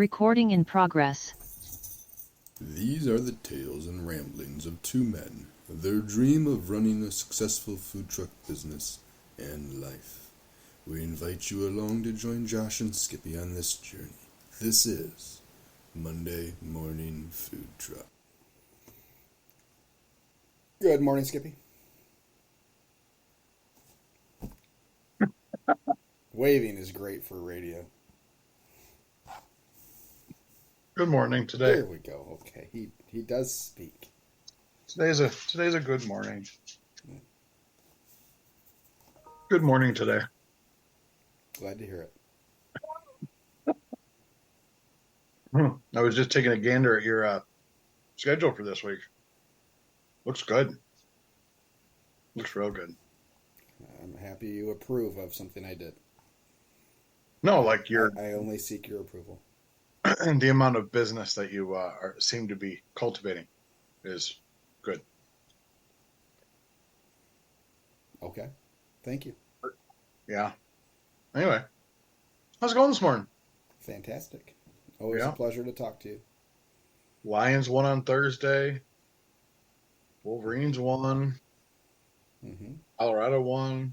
Recording in progress. These are the tales and ramblings of two men, their dream of running a successful food truck business and life. We invite you along to join Josh and Skippy on this journey. This is Monday Morning Food Truck. Good morning, Skippy. Waving is great for radio. Good morning today. There we go. Okay, he does speak. Today's a good morning. Good morning today. Glad to hear it. I was just taking a gander at your schedule for this week. Looks good. Looks real good. I'm happy you approve of something I did. No, like I only seek your approval. and the amount of business that you seem to be cultivating is good. Okay, thank you. Yeah. Anyway, how's it going this morning? Fantastic. Always a pleasure to talk to you. Lions won on Thursday. Wolverines won. Mm-hmm. Colorado won.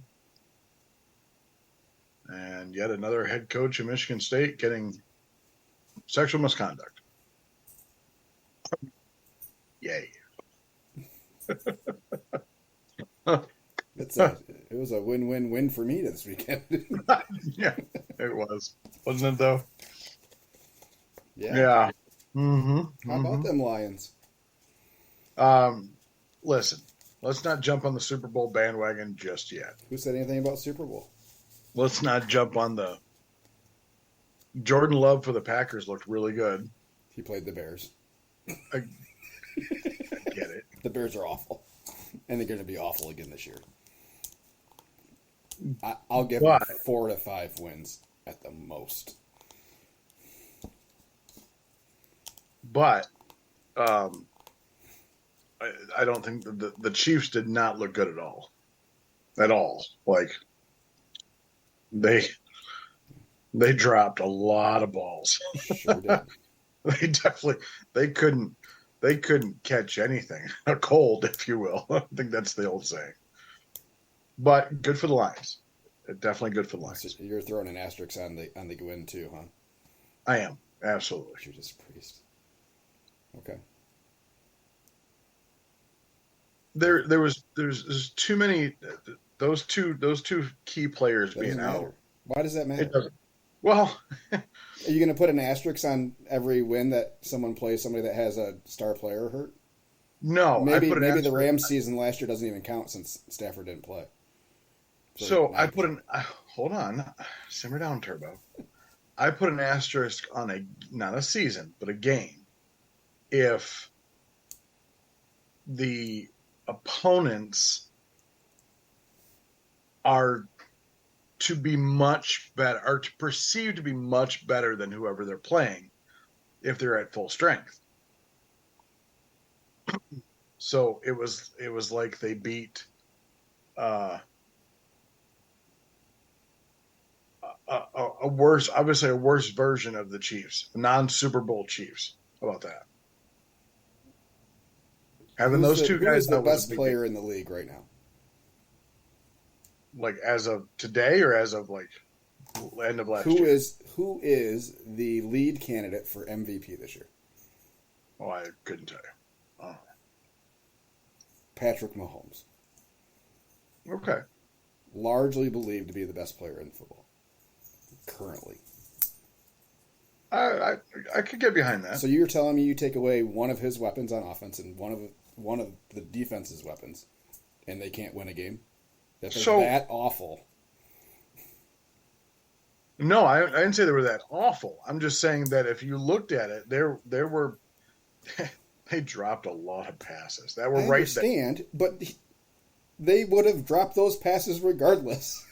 And yet another head coach in Michigan State getting sexual misconduct. Yay. It was a win-win-win for me this weekend. Yeah, it was. Wasn't it, though? Yeah. Mm-hmm. How about them Lions? Listen, let's not jump on the Super Bowl bandwagon just yet. Who said anything about Super Bowl? Let's not jump on the Jordan Love for the Packers looked really good. He played the Bears. I get it. The Bears are awful. And they're going to be awful again this year. I'll give them 4 to 5 wins at the most. But I don't think the Chiefs did not look good at all. At all. Like, they dropped a lot of balls. Sure did. They couldn't catch anything. A cold, if you will. I think that's the old saying. But good for the Lions. Definitely good for the Lions. So you're throwing an asterisk on the win too, huh? I am, absolutely. Judas Priest. Okay. There's too many those two key players being out. Why does that matter? It doesn't. Well, are you going to put an asterisk on every win that someone plays somebody that has a star player hurt? No, maybe the Rams season last year doesn't even count since Stafford didn't play. So I put hold on, simmer down, Turbo. I put an asterisk on not a season, but a game. If the opponents are to be much better, or to perceive to be much better than whoever they're playing, if they're at full strength. So it was like they beat a worse version of the Chiefs, non-Super Bowl Chiefs. How about that? Having those two guys. Who is the best player in the league right now? Like as of today, or as of like end of last year? Who is the lead candidate for MVP this year? Oh, I couldn't tell you. Oh. Patrick Mahomes. Okay. Largely believed to be the best player in football currently. I could get behind that. So you're telling me you take away one of his weapons on offense and one of the defense's weapons, and they can't win a game? That they're that awful. No, I didn't say they were that awful. I'm just saying that if you looked at it, there were they dropped a lot of passes that were right there. I understand, but they would have dropped those passes regardless.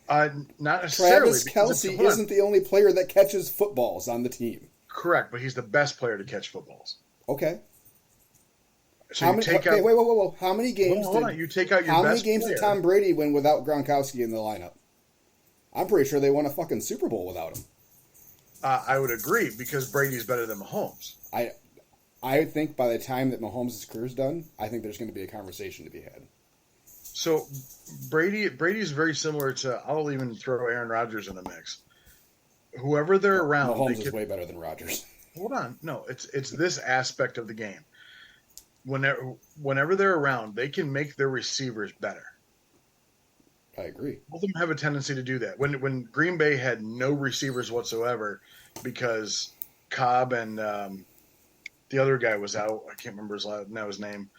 Not necessarily. Travis Kelce isn't the only player that catches footballs on the team. Correct, but he's the best player to catch footballs. Okay. So whoa. How many games? You take out your how best many games player. did Tom Brady win without Gronkowski in the lineup? I'm pretty sure they won a fucking Super Bowl without him. I would agree because Brady's better than Mahomes. I think by the time that Mahomes' career's done, I think there's going to be a conversation to be had. So Brady's very similar to. I'll even throw Aaron Rodgers in the mix. Whoever they're around, Mahomes is way better than Rodgers. Hold on, no, it's this aspect of the game. Whenever they're around, they can make their receivers better. I agree. Both of them have a tendency to do that. When Green Bay had no receivers whatsoever because Cobb and the other guy was out. I can't remember his name.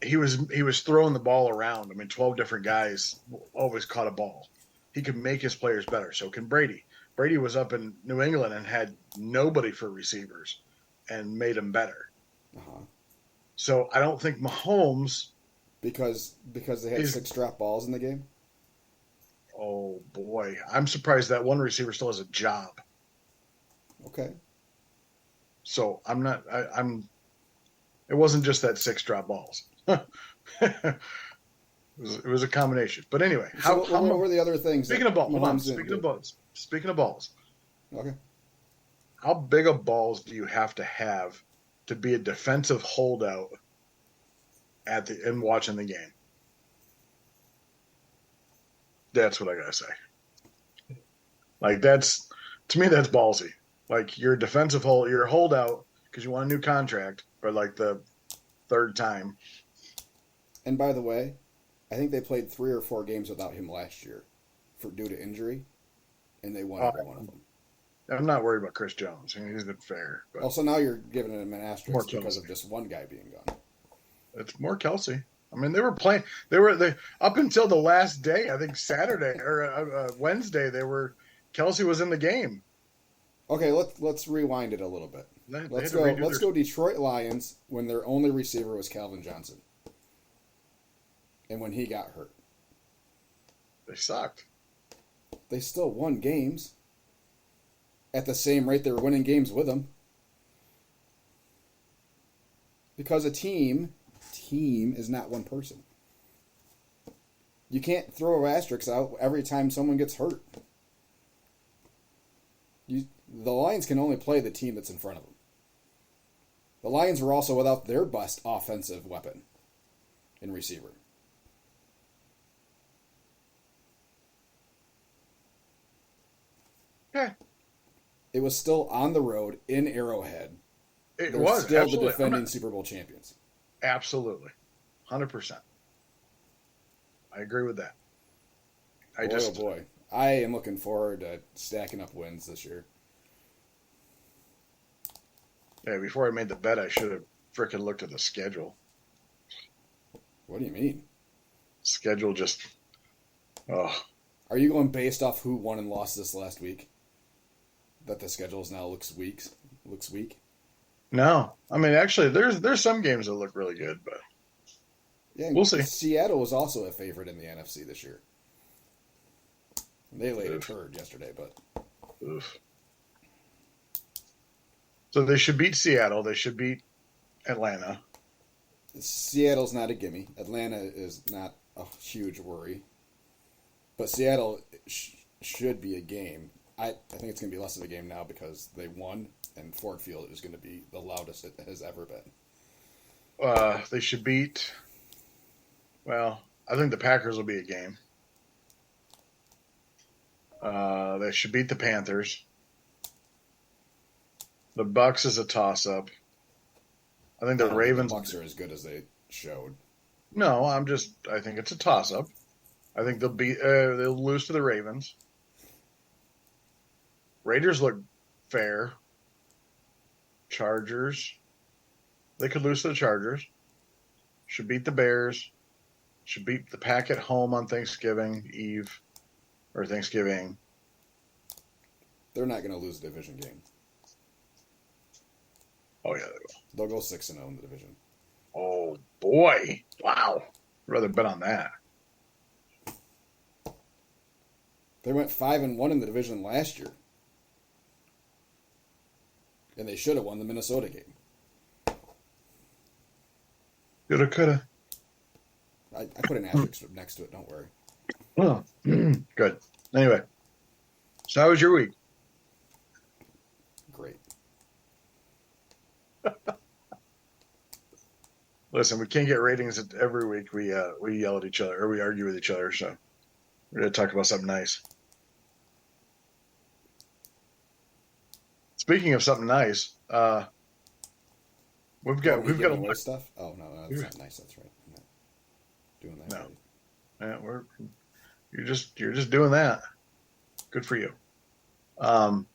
He was throwing the ball around. I mean, 12 different guys always caught a ball. He could make his players better. So can Brady. Brady was up in New England and had nobody for receivers and made them better. Uh-huh. So I don't think Mahomes because they had 6 drop balls in the game. Oh boy, I'm surprised that one receiver still has a job. Okay. So I'm not. It wasn't just that 6 drop balls. It was a combination. But anyway, what were the other things? Speaking of balls, Speaking of balls. Okay. How big of balls do you have to be a defensive holdout in watching the game? That's what I gotta say. Like to me, that's ballsy. Like you're a holdout because you want a new contract for like the 3rd time. And by the way, I think they played 3 or 4 games without him last year, due to injury, and they won every one of them. I'm not worried about Chris Jones. I mean, he's been fair. But also, now you're giving him an asterisk because of just one guy being gone. It's more Kelsey. I mean, they were playing. They up until the last day. I think Saturday or Wednesday. Kelsey was in the game. Okay, let's rewind it a little bit. Let's go Detroit Lions when their only receiver was Calvin Johnson, and when he got hurt, they sucked. They still won games. At the same rate they were winning games with him. Because a team is not one person. You can't throw asterisks out every time someone gets hurt. The Lions can only play the team that's in front of them. The Lions were also without their best offensive weapon in receiver. Okay. It was still on the road in Arrowhead. They're still absolutely. the defending Super Bowl champions. Absolutely. 100%. I agree with that. Oh boy. I am looking forward to stacking up wins this year. Yeah, before I made the bet, I should have frickin' looked at the schedule. What do you mean? Schedule just... Oh. Are you going based off who won and lost this last week? That the schedule now looks weak? No. I mean, actually, there's some games that look really good, but yeah, we'll see. Seattle was also a favorite in the NFC this year. They laid a turd yesterday, but... Oof. So they should beat Seattle. They should beat Atlanta. Seattle's not a gimme. Atlanta is not a huge worry. But Seattle should be a game. I think it's going to be less of a game now because they won, and Ford Field is going to be the loudest it has ever been. They should beat... Well, I think the Packers will be a game. They should beat the Panthers. The Bucks is a toss-up. I think the Ravens... The Bucks are as good as they showed. No, I think it's a toss-up. I think they'll lose to the Ravens. Raiders look fair. Chargers. They could lose to the Chargers. Should beat the Bears. Should beat the Pack at home on Thanksgiving Eve. Or Thanksgiving. They're not going to lose a division game. Oh, yeah, they will. They'll go 6-0 in the division. Oh, boy. Wow. I'd rather bet on that. They went 5-1 in the division last year. And they should have won the Minnesota game. Coulda, coulda. I put an asterisk next to it, don't worry. Oh, good. Anyway, so how was your week? Listen, we can't get ratings every week. We yell at each other or we argue with each other. So we're gonna talk about something nice. Speaking of something nice, we've Oh, got me we've got giving a away lot. stuff? Oh, no, that's not nice. That's right. I'm not doing that No, right. yeah, we're you're just doing that. Good for you. Um,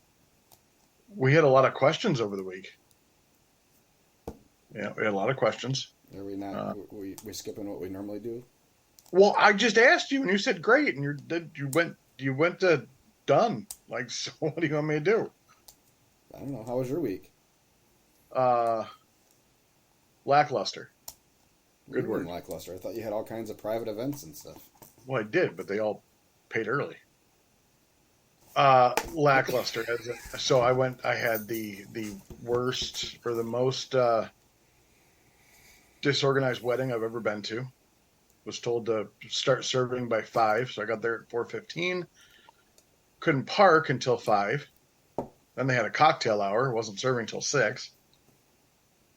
we had a lot of questions over the week. Yeah, we had a lot of questions. Are we not? Uh, We skipping what we normally do? well, I just asked you, and you said great, and you went to done. Like, so what do you want me to do? I don't know. How was your week? Uh, lackluster. What do Good you mean word. lackluster? I thought you had all kinds of private events and stuff. Well, I did, but they all paid early. Lackluster. So I had the worst or the most disorganized wedding I've ever been to. Was told to start serving by 5, so I got there at 4:15. Couldn't park until 5. Then they had a cocktail hour. Wasn't serving till 6.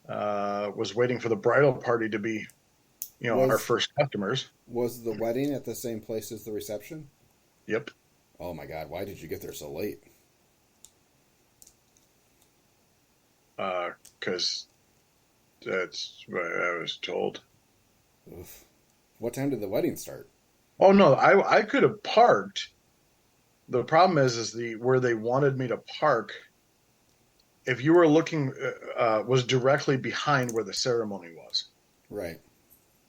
Was waiting for the bridal party to be, our Was first customers. was the wedding at the same place as the reception? Yep. Oh my God! Why did you get there so late? Because that's what I was told. Oof. What time did the wedding start? Oh no, I could have parked. The problem is the where they wanted me to park. If you were looking, was directly behind where the ceremony was. Right.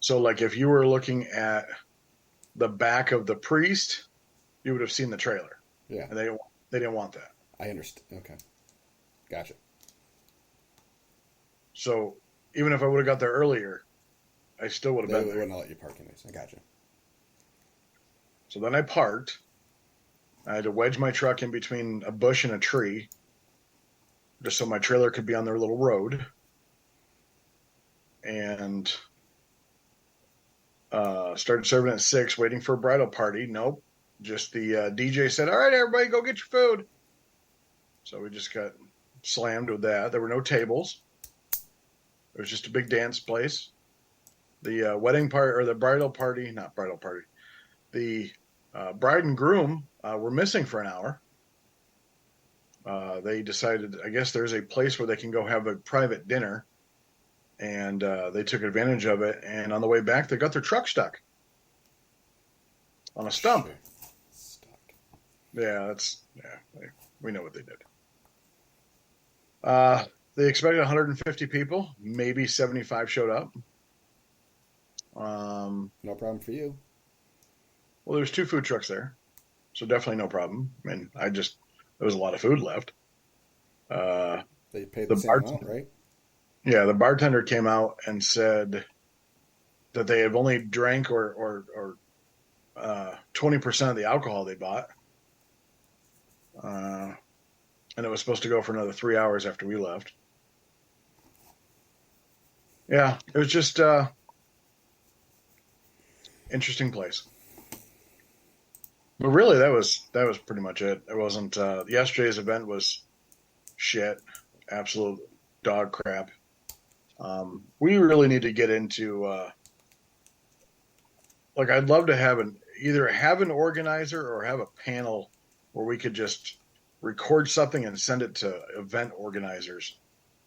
So, like, if you were looking at the back of the priest, you would have seen the trailer, Yeah. and they didn't want that. I understand. Okay. Gotcha. So, even if I would have got there earlier, I still would have They been there. wouldn't let you park anyways. I gotcha. So then I parked. I had to wedge my truck in between a bush and a tree, just so my trailer could be on their little road. And started serving at 6, waiting for a bridal party. Nope. Just the DJ said, "All right, everybody, go get your food." So we just got slammed with that. There were no tables. It was just a big dance place. The wedding party or the bridal party, not bridal party, the bride and groom were missing for an hour. They decided, I guess there's a place where they can go have a private dinner, and they took advantage of it. And on the way back, they got their truck stuck on a stump. Sure. Stuck. Yeah, we know what they did. They expected 150 people. Maybe 75 showed up. No problem for you. Well, there was 2 food trucks there, so definitely no problem. I mean, there was a lot of food left. They paid The the same amount, right? Yeah, the bartender came out and said that they have only drank or 20% of the alcohol they bought, and it was supposed to go for another 3 hours after we left. Yeah, it was just interesting place. But really, that was pretty much it. It wasn't. Yesterday's event was shit, absolute dog crap. We really need to get into like I'd love to either have an organizer or have a panel where we could just record something and send it to event organizers.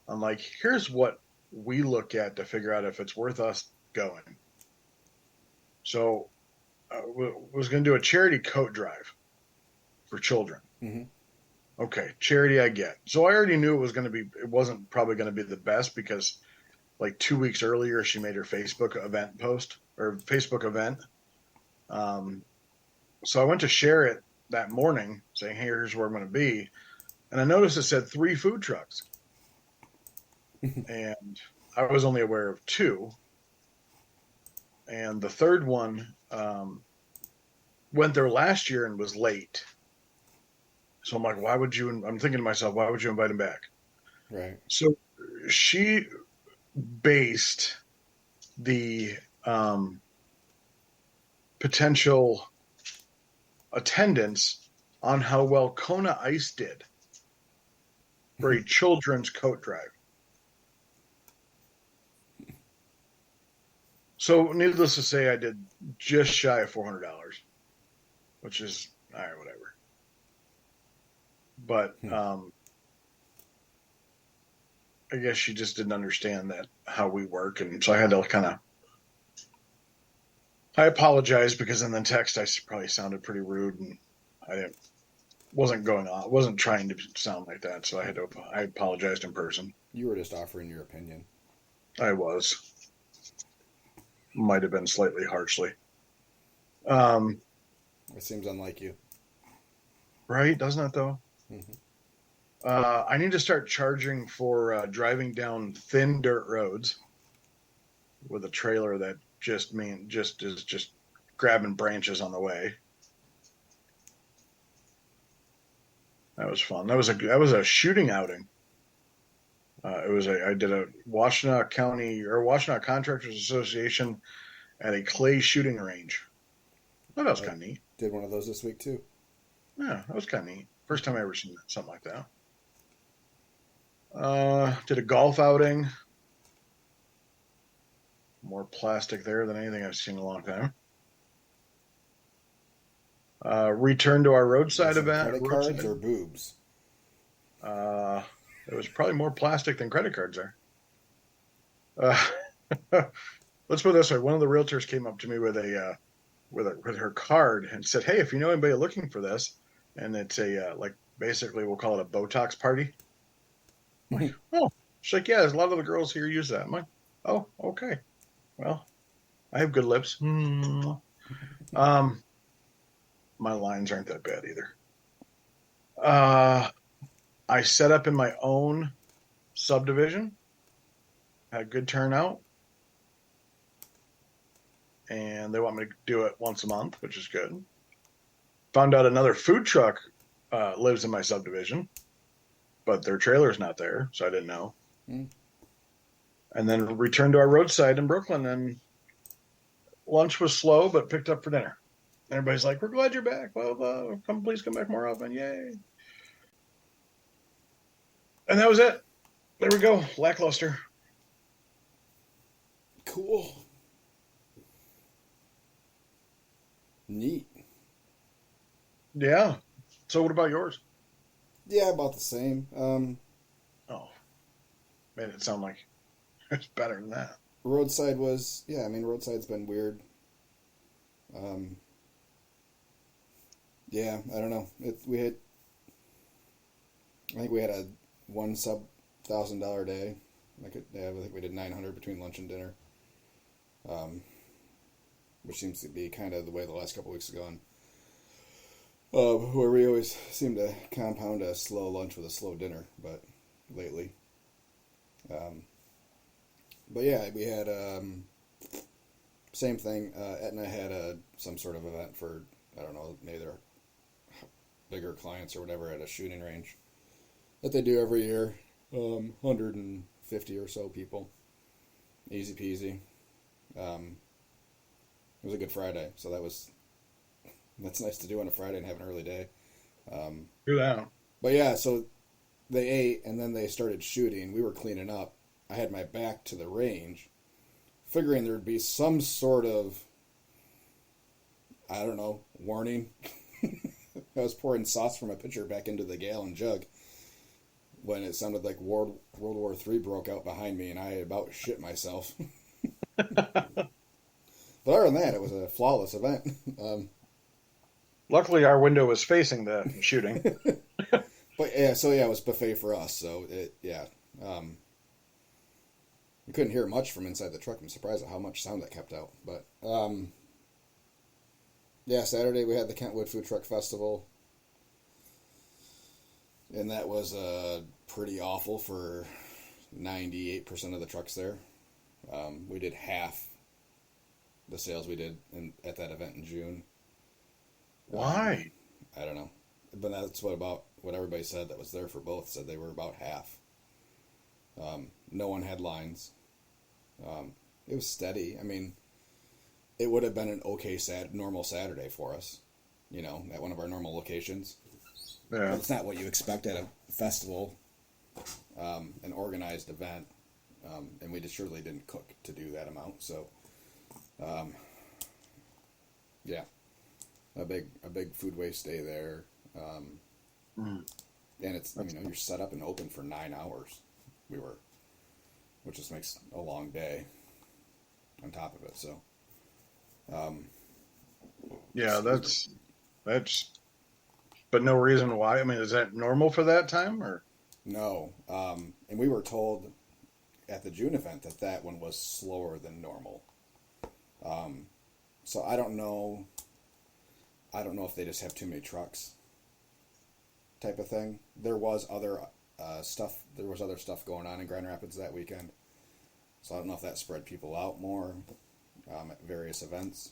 I'm like, here's what we look at to figure out if it's worth us going. So was going to do a charity coat drive for children. Mm-hmm. Okay, charity I get. So I already knew it wasn't probably going to be the best because like 2 weeks earlier she made her Facebook event post or Facebook event. So I went to share it that morning saying, hey, here's where I'm going to be. And I noticed it said 3 food trucks. And I was only aware of 2. And the third one went there last year and was late. So I'm like, I'm thinking to myself, why would you invite him back? Right. So she based the potential attendance on how well Kona Ice did for a children's coat drive. So, needless to say, I did just shy of $400, which is all right, whatever. But Hmm. I guess she just didn't understand that how we work, and so I had to kind of. I apologized because in the text I probably sounded pretty rude, and I didn't wasn't going on, wasn't trying to sound like that. So I apologized in person. You were just offering your opinion. I might have been slightly harshly. Um, It seems unlike you. right? Doesn't it though? Mm-hmm. I need to start charging for driving down thin dirt roads with a trailer that just is just grabbing branches on the way. That was fun. That was a shooting outing. I did a Washtenaw County or Washtenaw Contractors Association at a clay shooting range. Well, that was I kind of neat. did one of those this week too. Yeah, that was kind of neat. First time I ever seen something like that. Did a golf outing. More plastic there than anything I've seen in a long time. Returned to our roadside Was it event. credit cards or boobs? Uh, it was probably more plastic than credit cards are. Let's put it this way: one of the realtors came up to me with her card and said, "Hey, if you know anybody looking for this, and it's a like basically we'll call it a Botox party." I'm like, oh, she's like, "Yeah, there's a lot of the girls here use that." I'm like, "Oh, okay. Well, I have good lips." Um, my lines aren't that bad either. Uh, I set up in my own subdivision, had a good turnout, and they want me to do it once a month, which is good. Found out another food truck lives in my subdivision, but their trailer's not there, so I didn't know. Mm. And then returned to our roadside in Brooklyn, and lunch was slow, but picked up for dinner. Everybody's like, "We're glad you're back. Well, please come back more often. Yay!" And that was it. There we go. Lackluster. Cool. Neat. Yeah. So what about yours? Yeah, about the same. Oh, made it sound like it's better than that. Roadside was, yeah, I mean, roadside's been weird. Um, yeah, I don't know. I think we had a one sub $1,000 day. I think we did 900 between lunch and dinner, um, which seems to be kind of the way the last couple weeks have gone. Where we always seem to compound a slow lunch with a slow dinner, but lately. Um, but yeah, we had same thing. Aetna had some sort of event for, I don't know, maybe their bigger clients or whatever at a shooting range that they do every year. 150 or so people. Easy peasy. It was a good Friday, so that's nice to do on a Friday and have an early day. Do that. But yeah, so they ate and then they started shooting. We were cleaning up. I had my back to the range, figuring there'd be some sort of, I don't know, warning. I was pouring sauce from a pitcher back into the gallon jug when it sounded like World War III broke out behind me and I about shit myself. But other than that, it was a flawless event. Luckily, our window was facing the shooting. But yeah, so yeah, it was buffet for us. So yeah. We couldn't hear much from inside the truck. I'm surprised at how much sound that kept out. But yeah, Saturday we had the Kentwood Food Truck Festival, and that was pretty awful for 98% of the trucks there. We did half the sales we did at that event in June. Why? I don't know, but that's what everybody said that was there for both said they were about half. No one had lines. It was steady. I mean, it would have been an okay normal Saturday for us, at one of our normal locations. Yeah. But it's not what you expect at a festival, an organized event, and we just surely didn't cook to do that amount. So Yeah, a big food waste day there. Mm. And it's, you're set up and open for 9 hours. We were, which just makes a long day on top of it. So, Yeah, that's, but no reason why. I mean, is that normal for that time or? no. And we were told at the June event that that one was slower than normal. So I don't know. I don't know if they just have too many trucks, type of thing. There was other stuff. There was other stuff going on in Grand Rapids that weekend. So I don't know if that spread people out more at various events.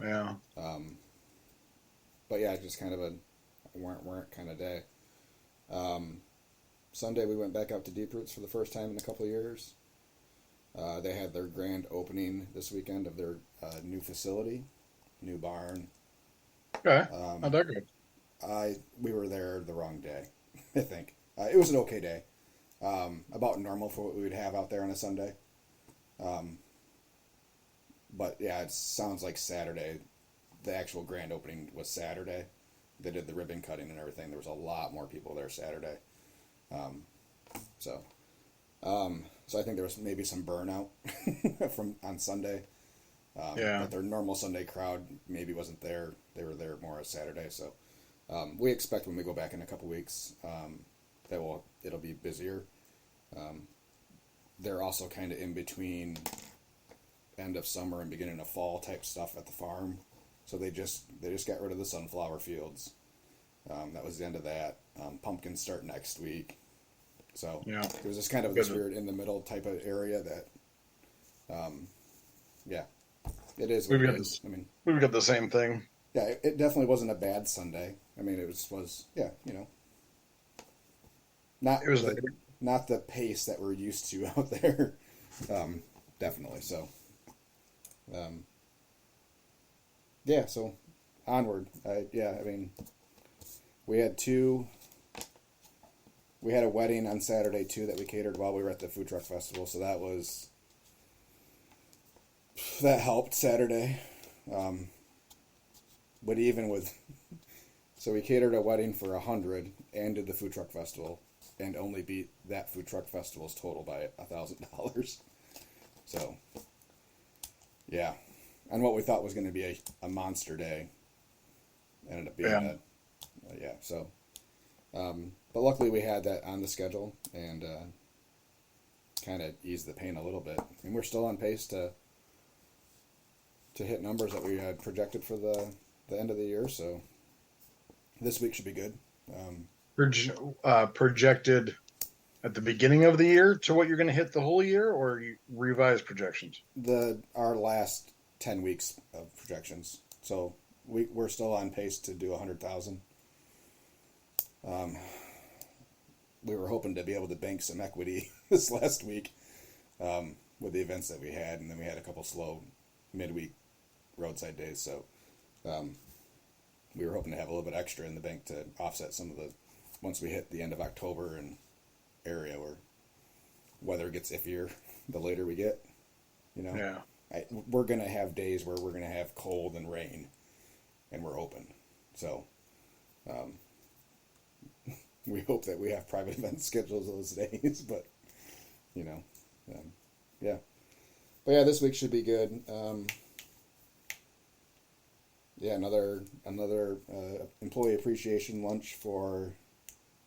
Yeah. But yeah, just kind of a weren't kind of day. Sunday we went back out to Deep Roots for the first time in a couple of years. They had their grand opening this weekend of their new facility, new barn. Okay. How'd that go? We were there the wrong day, I think. It was an okay day, about normal for what we would have out there on a Sunday. But yeah, it sounds like Saturday. The actual grand opening was Saturday. They did the ribbon cutting and everything. There was a lot more people there Saturday. So I think there was maybe some burnout from on Sunday. Yeah. But their normal Sunday crowd maybe wasn't there. They were there more on Saturday. So we expect when we go back in a couple weeks that it'll be busier. They're also kind of in between end of summer and beginning of fall type stuff at the farm. So they just got rid of the sunflower fields. That was the end of that. Pumpkins start next week. So Yeah. it was just kind of this weird in the middle type of area that, yeah, it is what We've it got is. I mean, we've got the same thing. yeah, it definitely wasn't a bad Sunday. I mean, it was yeah, not It was not the pace that we're used to out there. Definitely. So, yeah. So onward. Yeah. I mean, we had two. We had a wedding on Saturday too that we catered while we were at the food truck festival. So that helped Saturday. But even with, so we catered a wedding for 100 and did the food truck festival, and only beat that food truck festival's total by $1,000. So, yeah, and what we thought was going to be a monster day ended up being yeah. So, but luckily we had that on the schedule and kind of eased the pain a little bit. And we're still on pace to hit numbers that we had projected for the end of the year. So this week should be good. Projected at the beginning of the year to what you're going to hit the whole year, or you revised projections? Our last 10 weeks of projections. So we're still on pace to do 100,000. We were hoping to be able to bank some equity this last week with the events that we had, and then we had a couple slow midweek roadside days. So we were hoping to have a little bit extra in the bank to offset some of the, once we hit the end of October and area where weather gets iffier the later we get, Yeah. We're going to have days where we're going to have cold and rain and we're open. So we hope that we have private event schedules those days, but yeah. But yeah, this week should be good. Yeah, another employee appreciation lunch for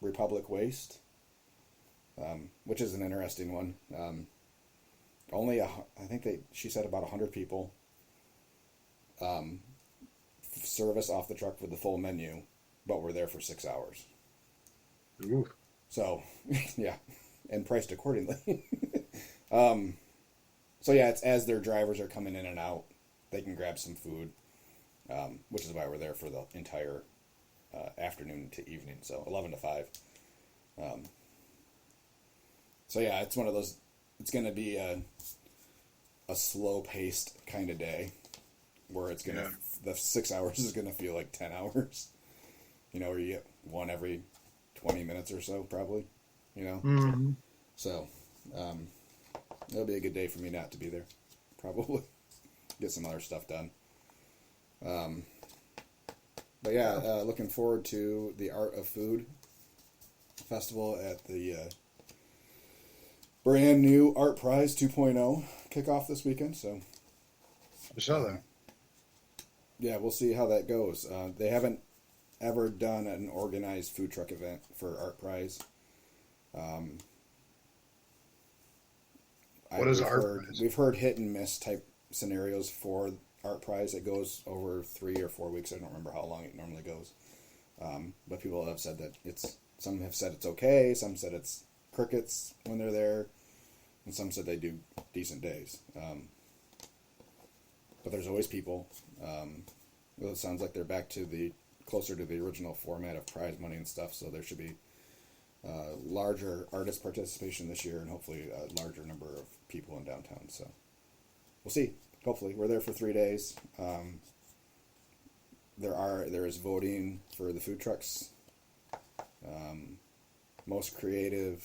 Republic Waste, which is an interesting one. I think she said about 100 people. Service off the truck with the full menu, but we're there for 6 hours. Ooh. So, yeah, and priced accordingly. So yeah, it's as their drivers are coming in and out, they can grab some food, which is why we're there for the entire afternoon to evening, so 11 to 5. So yeah, it's one of those, it's going to be a slow-paced kind of day, where it's going to, the 6 hours is going to feel like 10 hours, where you get one every 20 minutes or so, probably, Mm-hmm. So, it'll be a good day for me not to be there, probably. get some other stuff done. But yeah, looking forward to the Art of Food Festival at the brand new Art Prize 2.0 kickoff this weekend. So I saw that. yeah, we'll see how that goes. They haven't ever done an organized food truck event for Art Prize. What is Art Prize? We've heard hit and miss type scenarios for Art Prize. It goes over 3 or 4 weeks. I don't remember how long it normally goes. But people have said that some have said it's okay. Some said it's crickets when they're there. And some said they do decent days. But there's always people. Well, it sounds like they're back to closer to the original format of prize money and stuff. So there should be larger artist participation this year, and hopefully a larger number of people in downtown. So we'll see. Hopefully, we're there for 3 days. There is voting for the food trucks, most creative,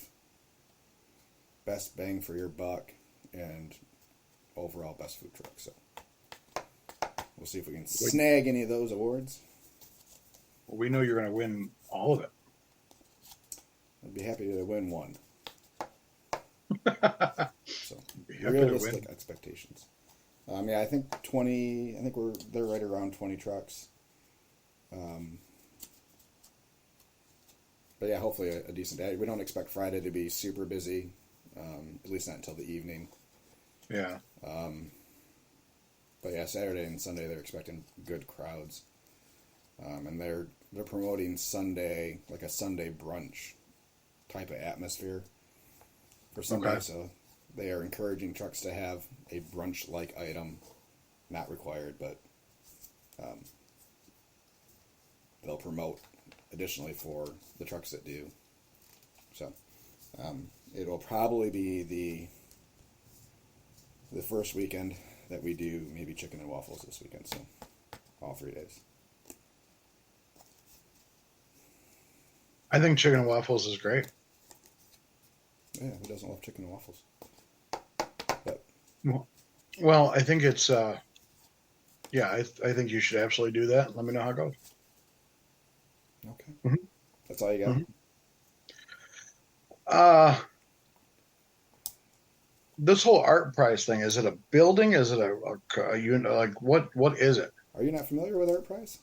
best bang for your buck, and overall best food truck. So we'll see if we can snag any of those awards. Well, we know you're going to win all of it. I'd be happy to win one. So Happy to realistic win. expectations. Yeah, I think 20. I think they're right around 20 trucks. But yeah, hopefully a decent day. We don't expect Friday to be super busy, at least not until the evening. Yeah. But yeah, Saturday and Sunday they're expecting good crowds, and they're promoting Sunday, like a Sunday brunch type of atmosphere for Sunday. Okay. So they are encouraging trucks to have a brunch-like item, not required, but they'll promote additionally for the trucks that do. So it will probably be the first weekend that we do maybe chicken and waffles this weekend. So all 3 days. I think chicken and waffles is great. Yeah, who doesn't love chicken and waffles? But Well, I think it's, yeah, I think you should absolutely do that. Let me know how it goes. okay, Mhm. that's all you got. Mhm. Uh, this whole art prize thing, is it a building? Is it a unit? Like, what is it? Are you not familiar with Art Prize?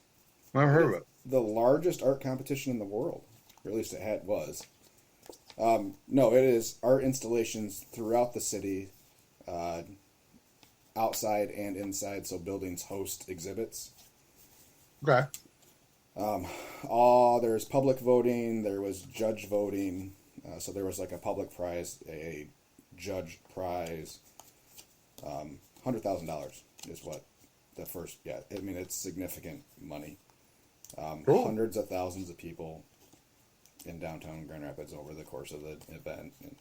I've never heard of it. The largest art competition in the world, or at least it was. No, it is art installations throughout the city, outside and inside. So buildings host exhibits. Okay. There's public voting. There was judge voting. So there was like a public prize, a judge prize. $100,000 is what the first. Yeah, I mean it's significant money. Cool. Hundreds of thousands of people in downtown Grand Rapids over the course of the event. And,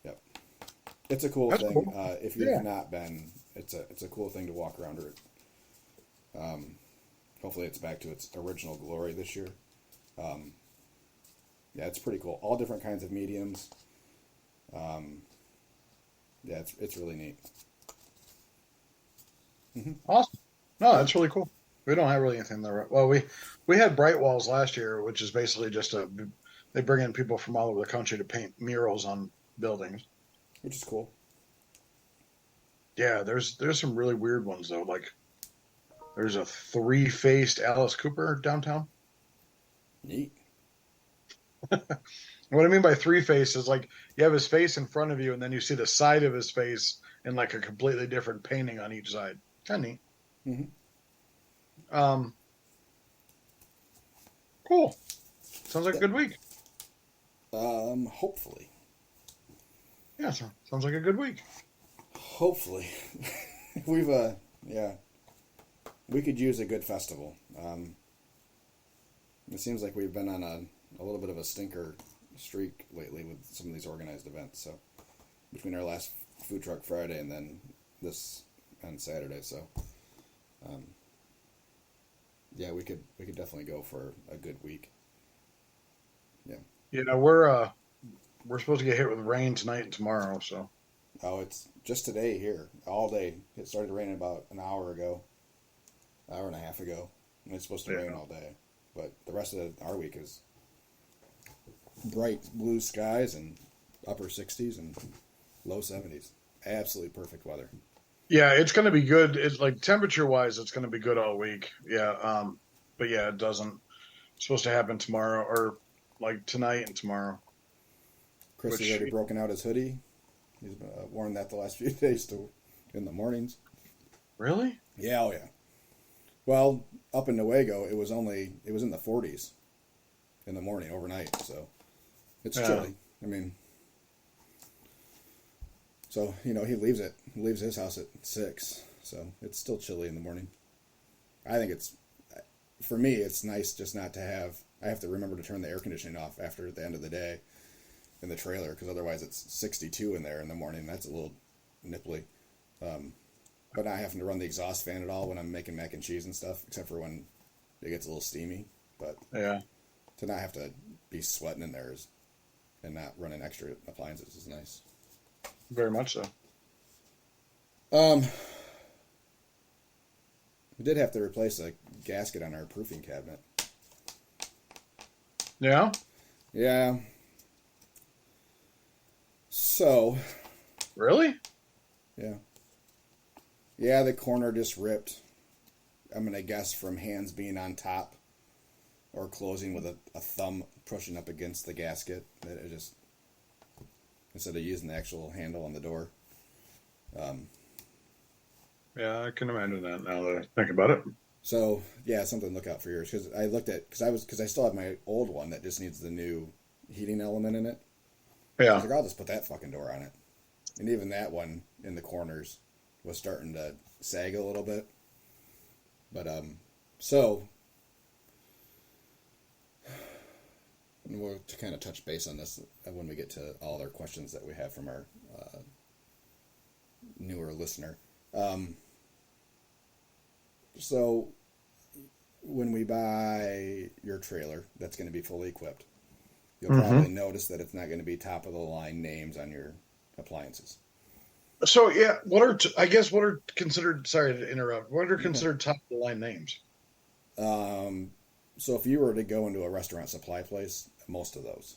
yep, it's a cool That's thing. cool. If you've Yeah. not been, it's a cool thing to walk around it. Hopefully, it's back to its original glory this year. Yeah, it's pretty cool. All different kinds of mediums. Yeah, it's really neat. Awesome. No, that's really cool. We don't have really anything there. Well, we had Bright Walls last year, which is basically just they bring in people from all over the country to paint murals on buildings. Which is cool. Yeah, there's some really weird ones though. Like there's a 3-faced Alice Cooper downtown. Neat. What I mean by 3-faced is like you have his face in front of you, and then you see the side of his face in like a completely different painting on each side. Kind of neat. Mm-hmm. Cool. Sounds like a good week. Hopefully. Yeah, sounds like a good week. Hopefully. We've, yeah. We could use a good festival. It seems like we've been on a little bit of a stinker streak lately with some of these organized events. So, between our last Food Truck Friday and then this on Saturday. So, yeah, we could definitely go for a good week. Yeah. You know, we're supposed to get hit with rain tonight and tomorrow, so Oh, it's just today here, all day. It started raining about an hour and a half ago. And it's supposed to rain all day. But the rest of our week is bright blue skies and upper 60s and low 70s. Absolutely perfect weather. Yeah, it's going to be good. It's like temperature wise, it's going to be good all week. Yeah. But yeah, it doesn't. It's supposed to happen tomorrow or like tonight and tomorrow. Chris has Which already broken out his hoodie. He's worn that the last few days in the mornings. really? Yeah, oh yeah. Well, up in Newego, it was in the 40s in the morning overnight, so it's chilly. I mean, so he leaves his house at 6, so it's still chilly in the morning. I think for me, it's nice just not to have. I have to remember to turn the air conditioning off after the end of the day in the trailer because otherwise it's 62 in there in the morning. That's a little nipply. But not having to run the exhaust fan at all when I'm making mac and cheese and stuff, except for when it gets a little steamy. But Yeah. to not have to be sweating in there and not running extra appliances is nice. Very much so. We did have to replace a gasket on our proofing cabinet. Yeah. Yeah. So. Really? Yeah. Yeah, the corner just ripped. I'm going to guess from hands being on top or closing with a thumb pushing up against the gasket. That it just, instead of using the actual handle on the door. Yeah, I can imagine that now that I think about it. So, yeah, something to look out for yours. Because I still have my old one that just needs the new heating element in it. I Yeah. was like, I'll just put that fucking door on it. And even that one in the corners was starting to sag a little bit. But, so, and we'll kind of touch base on this when we get to all our questions that we have from our newer listener. So, when we buy your trailer, that's going to be fully equipped. You'll probably notice that it's not going to be top of the line names on your appliances. So yeah, what are considered? Sorry to interrupt. What are considered top of the line names? So if you were to go into a restaurant supply place, most of those.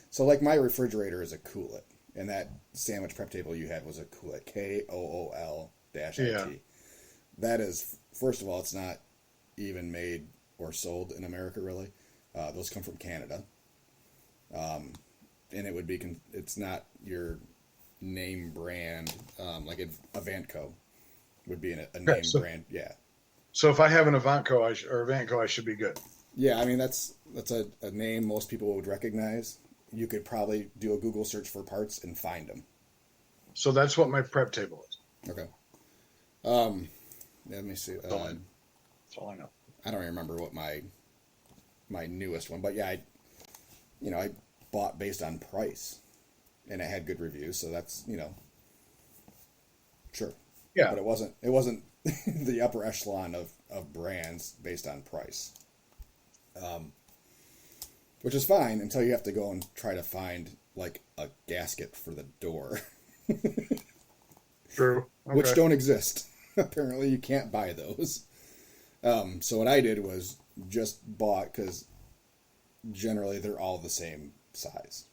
So like my refrigerator is a Coolit, and that sandwich prep table you had was a Coolit, KOOL-IT. Yeah. That is, first of all, it's not even made or sold in America really. Those come from Canada, and it would be it's not your name brand, like a Avantco would be a name brand. Yeah. So if I have an Avantco, I should be good. Yeah, I mean that's a name most people would recognize. You could probably do a Google search for parts and find them. So that's what my prep table is. Okay. Let me see. That's all I know. I don't remember what my newest one, but yeah, I bought based on price, and it had good reviews, so that's sure. Yeah. But it wasn't the upper echelon of brands based on price. Which is fine until you have to go and try to find like a gasket for the door. True. Okay. Which don't exist. Apparently you can't buy those. So what I did was just bought, because generally they're all the same size.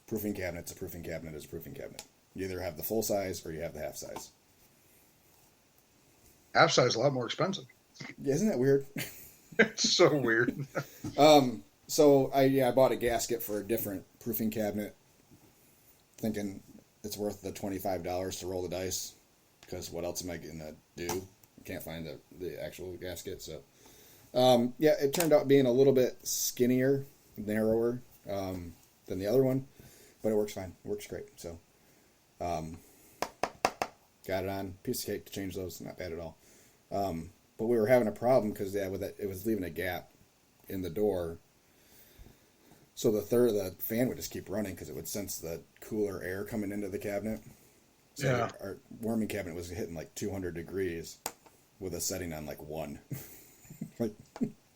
Proofing cabinet's a proofing cabinet is a proofing cabinet. You either have the full size or you have the half size. Half size is a lot more expensive. Yeah, isn't that weird? It's so weird. So I bought a gasket for a different proofing cabinet, thinking it's worth the $25 to roll the dice, because what else am I gonna do? Can't find the actual gasket. So yeah, it turned out being a little bit skinnier, narrower than the other one, but it works fine. It works great. So got it on. Piece of cake to change those. Not bad at all. But we were having a problem because with it was leaving a gap in the door. So the fan would just keep running because it would sense the cooler air coming into the cabinet. So Yeah. our warming cabinet was hitting like 200 degrees with a setting on like 1. Like,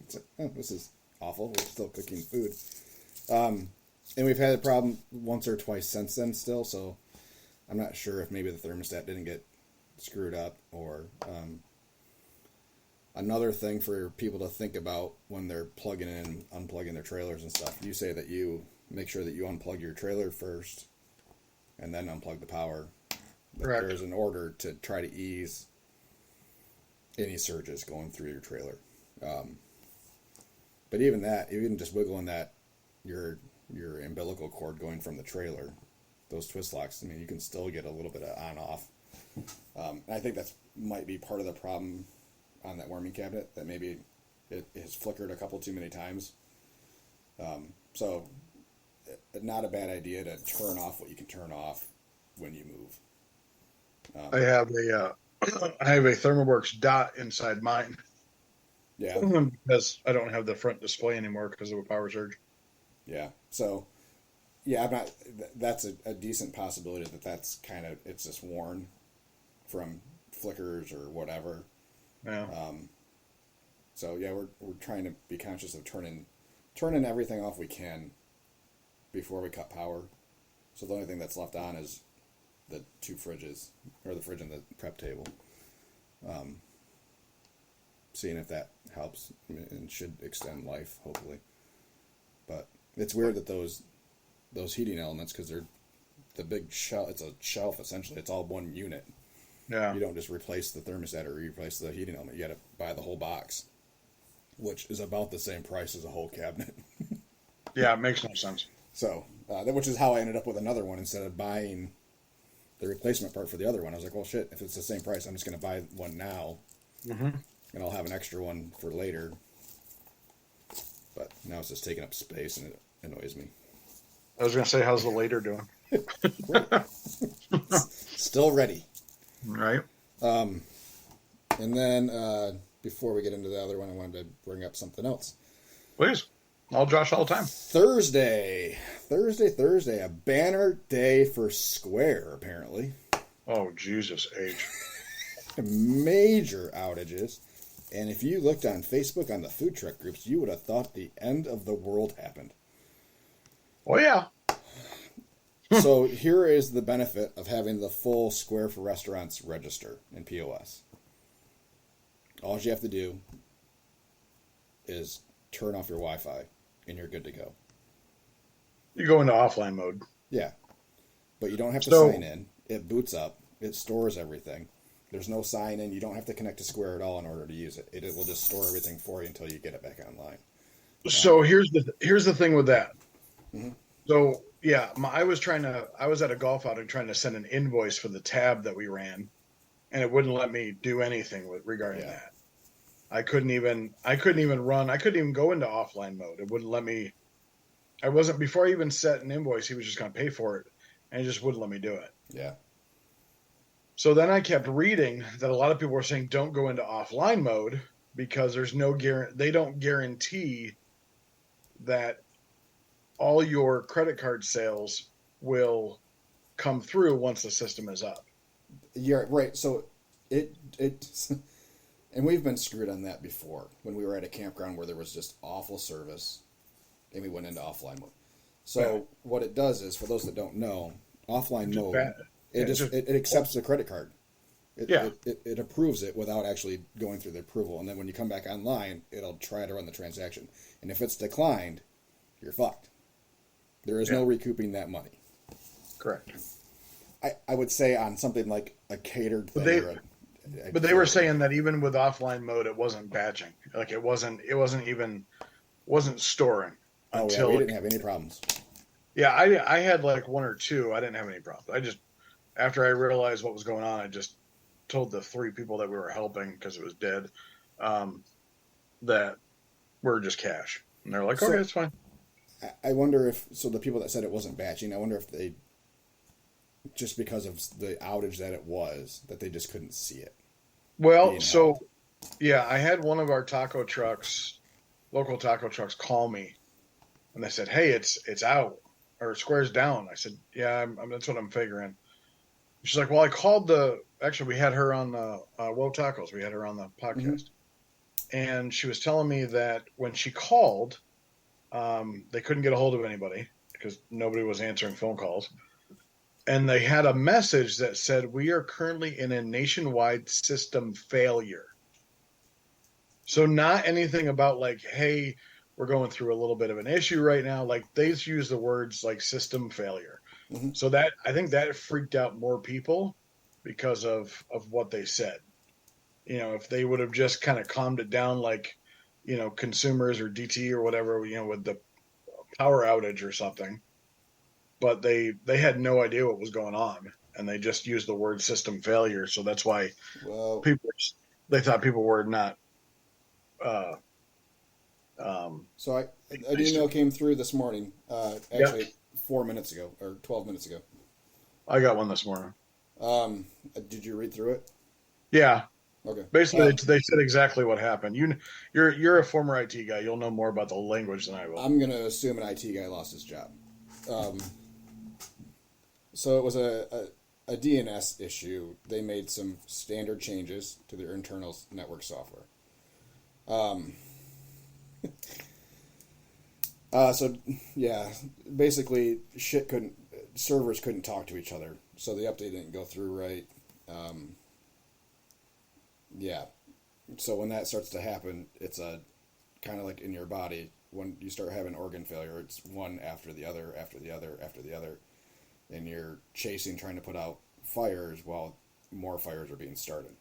it's like, oh, this is awful. We're still cooking food. And we've had a problem once or twice since then still, so I'm not sure if maybe the thermostat didn't get screwed up or another thing for people to think about when they're plugging in and unplugging their trailers and stuff. You say that you make sure that you unplug your trailer first and then unplug the power. But Correct. there's an order to try to ease any surges going through your trailer. But even that, even just wiggling that, your umbilical cord going from the trailer, those twist locks, I mean, you can still get a little bit of on-off. I think that's might be part of the problem on that warming cabinet, that maybe it has flickered a couple too many times. So not a bad idea to turn off what you can turn off when you move. I have a I have a ThermoWorks dot inside mine. Yeah. Because I don't have the front display anymore because of a power surge. Yeah. So, yeah, I'm not. That's a decent possibility that's kind of, it's just worn from flickers or whatever. Yeah. So yeah, we're trying to be conscious of turning everything off we can before we cut power. So the only thing that's left on is the two fridges, or the fridge and the prep table. Seeing if that helps and should extend life, hopefully. But it's weird that those heating elements, because they're the big shelf. It's a shelf essentially. It's all one unit. Yeah. You don't just replace the thermostat or replace the heating element. You got to buy the whole box, which is about the same price as a whole cabinet. Yeah, it makes no sense. So, which is how I ended up with another one instead of buying the replacement part for the other one. I was like, well, shit, if it's the same price, I'm just going to buy one now, and I'll have an extra one for later. But now it's just taking up space, and it annoys me. I was going to say, how's the later doing? Still ready. Right. And then before we get into the other one, I wanted to bring up something else. Please. I'll Josh all the time. Thursday, a banner day for Square, apparently. Oh, Jesus H. Major outages. And if you looked on Facebook on the food truck groups, you would have thought the end of the world happened. Oh, yeah. So here is the benefit of having the full Square for Restaurants register in POS. All you have to do is turn off your Wi-Fi, and you're good to go. You go into offline mode. Yeah. But you don't have to sign in. It boots up. It stores everything. There's no sign in. You don't have to connect to Square at all in order to use it. It will just store everything for you until you get it back online. So here's the thing with that. Mm-hmm. So yeah, I was at a golf outing trying to send an invoice for the tab that we ran, and it wouldn't let me do anything regarding that. I couldn't even go into offline mode. It wouldn't let me. Before I even set an invoice, he was just going to pay for it, and he just wouldn't let me do it. Yeah. So then I kept reading that a lot of people were saying don't go into offline mode because there's no guarantee. They don't guarantee that all your credit card sales will come through once the system is up. You're right. So it and we've been screwed on that before when we were at a campground where there was just awful service and we went into offline mode. So what it does is, for those that don't know, offline mode, it accepts the credit card. It approves it without actually going through the approval. And then when you come back online, it'll try to run the transaction. And if it's declined, you're fucked. There is no recouping that money. Correct. I would say on something like a catered thing. But they were saying that even with offline mode, it wasn't batching. Like it wasn't storing. Oh, yeah, we didn't have any problems. Yeah, I had like one or two. I didn't have any problems. After I realized what was going on, I just told the 3 people that we were helping, because it was dead, that we're just cash. And they're like, okay, that's fine. I wonder if, so the people that said it wasn't batching, I wonder if they, just because of the outage that it was, that they just couldn't see it. Well, so, yeah, I had one of our local taco trucks call me, and they said, hey, it's out, or Square's down. I said, yeah, that's what I'm figuring. She's like, well, I called actually, we had her on the Woe Tacos. We had her on the podcast. Mm-hmm. And she was telling me that when she called, they couldn't get a hold of anybody because nobody was answering phone calls. And they had a message that said, "We are currently in a nationwide system failure." So not anything about like, "Hey, we're going through a little bit of an issue right now." Like they just use the words like system failure. Hmm. So that I think that freaked out more people because of what they said. If they would have just kind of calmed it down, like, consumers or DT or whatever, with the power outage or something, but they had no idea what was going on, and they just used the word system failure. So that's why Well, people they thought people were not. Uh, um, so an email came through this morning, yeah, actually 4 minutes ago or 12 minutes ago. I got one this morning. Did you read through it? Yeah, Okay. basically they said exactly what happened. You're a former IT guy. You'll know more about the language than I will. I'm gonna assume an IT guy lost his job. Um, so it was a DNS issue. They made some standard changes to their internal network software. Um, so yeah, basically servers couldn't talk to each other, so the update didn't go through right. Um, yeah, so when that starts to happen, it's a kind of like in your body when you start having organ failure. It's one after the other, after the other, after the other, and you're chasing, trying to put out fires while more fires are being started.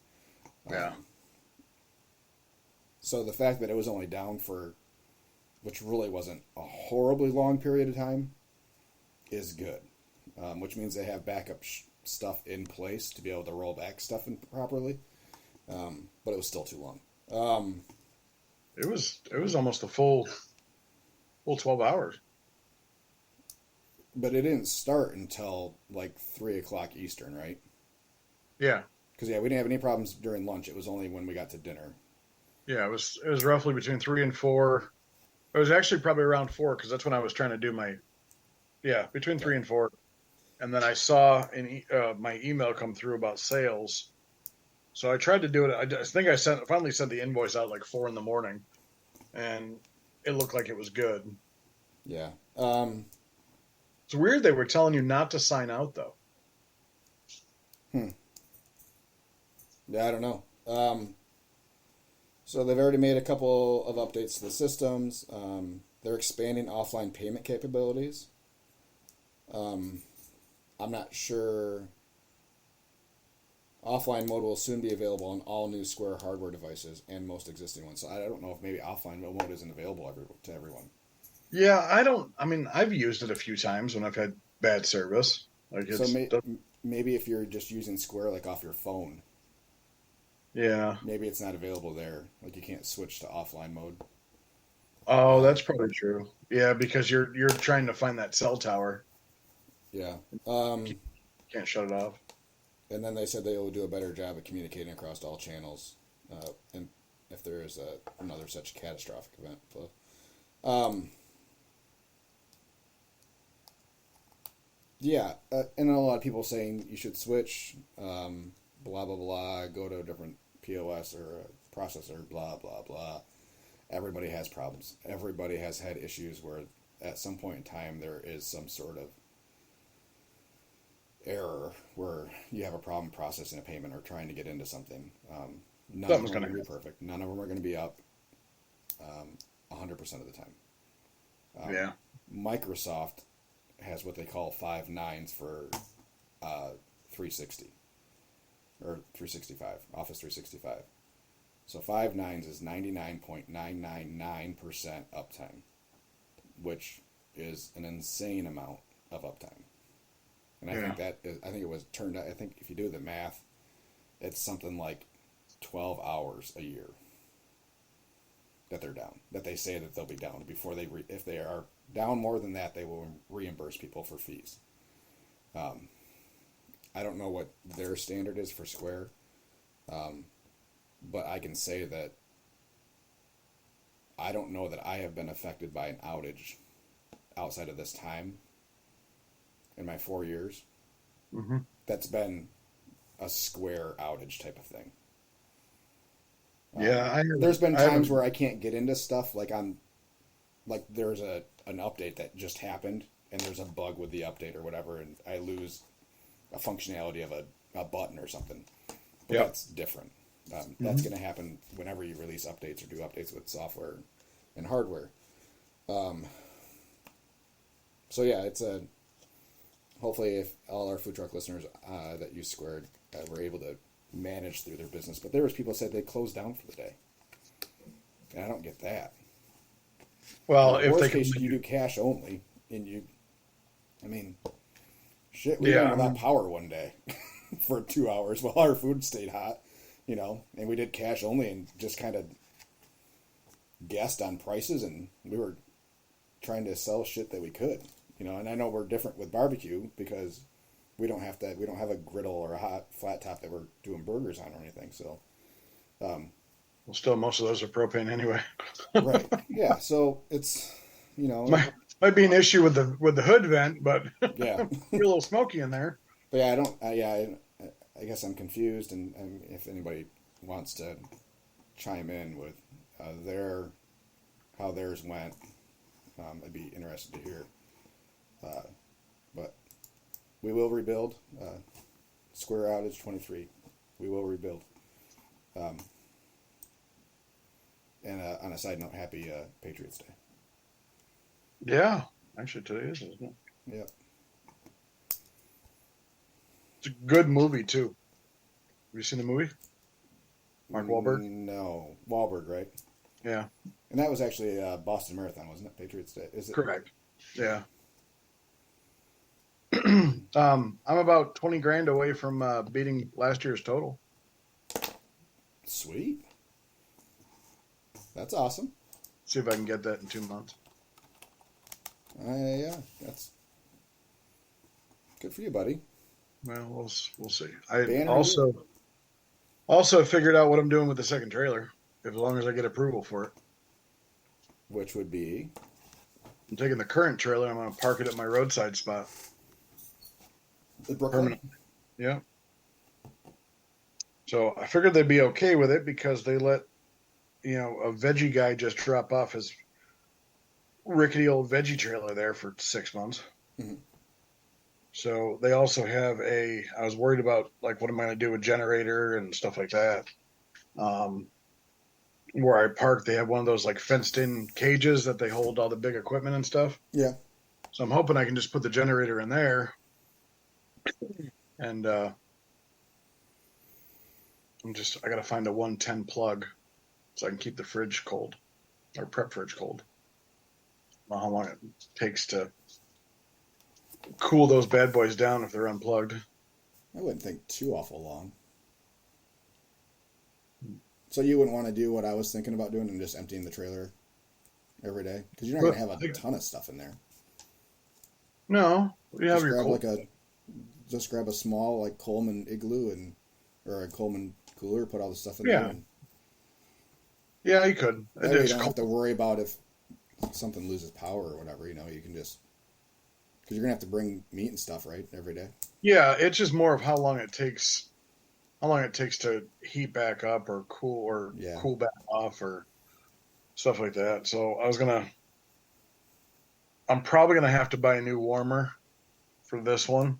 Yeah. So the fact that it was only down for, which really wasn't a horribly long period of time, is good. Which means they have backup stuff in place to be able to roll back stuff properly. But it was still too long. It was almost a full 12 hours. But it didn't start until like 3 o'clock Eastern, right? Yeah. Because we didn't have any problems during lunch. It was only when we got to dinner. Yeah, it was roughly between 3 and 4. It was actually probably around 4 because that's when I was trying to do between Yeah. 3 and 4. And then I saw my email come through about sales. So I tried to do it. I think finally sent the invoice out like 4 in the morning, and it looked like it was good. Yeah. It's weird they were telling you not to sign out though. Hmm. Yeah, I don't know. So they've already made a couple of updates to the systems. They're expanding offline payment capabilities. I'm not sure. Offline mode will soon be available on all new Square hardware devices and most existing ones. So I don't know if maybe offline mode isn't available to everyone. Yeah, I mean, I've used it a few times when I've had bad service. Like So it's maybe if you're just using Square like off your phone, yeah. maybe it's not available there. Like you can't switch to offline mode. Oh, Um, that's probably true. Yeah, because you're trying to find that cell tower. yeah. You can't shut it off. And then they said they will do a better job of communicating across all channels, and if there is another such catastrophic event. So, yeah, and a lot of people saying you should switch, blah blah blah, go to a different POS or a processor, blah blah blah. Everybody has problems. Everybody has had issues where at some point in time there is some sort of error where you have a problem processing a payment or trying to get into something. None Something's of them are gonna going to be happen. perfect. None of them are going to be up 100% of the time. Yeah. Microsoft has what they call 5 nines for 360 or 365, Office 365. So 5 nines is 99.999% uptime, which is an insane amount of uptime. And I Yeah. think it was turned out. I think if you do the math, it's something like 12 hours a year that they're down. That they say that they'll be down before if they are down more than that, they will reimburse people for fees. I don't know what their standard is for Square, but I can say that I don't know that I have been affected by an outage outside of this time in my 4 years. Hmm. That's been a Square outage type of thing. Yeah, There's been I times haven't. where I can't get into stuff like there's an update that just happened and there's a bug with the update or whatever, and I lose a functionality of a button or something. But that's different. That's going to happen whenever you release updates or do updates with software and hardware. So yeah, it's a hopefully if all our food truck listeners that use Squared were able to manage through their business. But there was people said they closed down for the day, and I don't get that. Well, In if worst they case, can, you do cash only, and I mean, shit, we went without power one day for 2 hours while our food stayed hot, and we did cash only and just kind of guessed on prices, and we were trying to sell shit that we could, and I know we're different with barbecue because we don't have a griddle or a hot flat top that we're doing burgers on or anything, so. well, still, most of those are propane anyway. Right. Yeah. So it's, Might be an issue with the hood vent, but yeah. be a little smoky in there. But yeah, I don't. I guess I'm confused, and if anybody wants to chime in with how theirs went, I'd be interested to hear. But we will rebuild. Square outage 23. We will rebuild. And on a side note, happy Patriots Day. Yeah, actually today is, isn't it? Yep. It's a good movie too. Have you seen the movie? Mark Wahlberg? No, Wahlberg, right? Yeah. And that was actually Boston Marathon, wasn't it? Patriots Day. Is it? Correct. Yeah. I'm about 20 grand away from beating last year's total. Sweet. That's awesome. See if I can get that in 2 months. Yeah, that's good for you, buddy. Well, we'll see. I Banner also figured out what I'm doing with the second trailer, as long as I get approval for it. Which would be? I'm taking the current trailer. I'm going to park it at my roadside spot. The Brooklyn? Permanent. Yeah. So I figured they'd be okay with it because they let, a veggie guy just drop off his rickety old veggie trailer there for 6 months. Mm-hmm. So they also have I was worried about, like, what am I going to do with generator and stuff like that. Where I park, they have one of those, like, fenced-in cages that they hold all the big equipment and stuff. Yeah. So I'm hoping I can just put the generator in there. And I got to find a 110 plug so I can keep the fridge cold, or prep fridge cold. I don't know how long it takes to cool those bad boys down if they're unplugged. I wouldn't think too awful long. So you wouldn't want to do what I was thinking about doing and just emptying the trailer every day? Because you're not going to have a ton of stuff in there. No. You have your cold. Just grab a small, like, Coleman igloo or a Coleman cooler, put all the stuff in there. And yeah, you could. That way you don't have to worry about if something loses power or whatever, you can just... Because you're going to have to bring meat and stuff, right, every day? Yeah, it's just more of how long it takes to heat back up or cool back off or stuff like that. So I'm probably going to have to buy a new warmer for this one.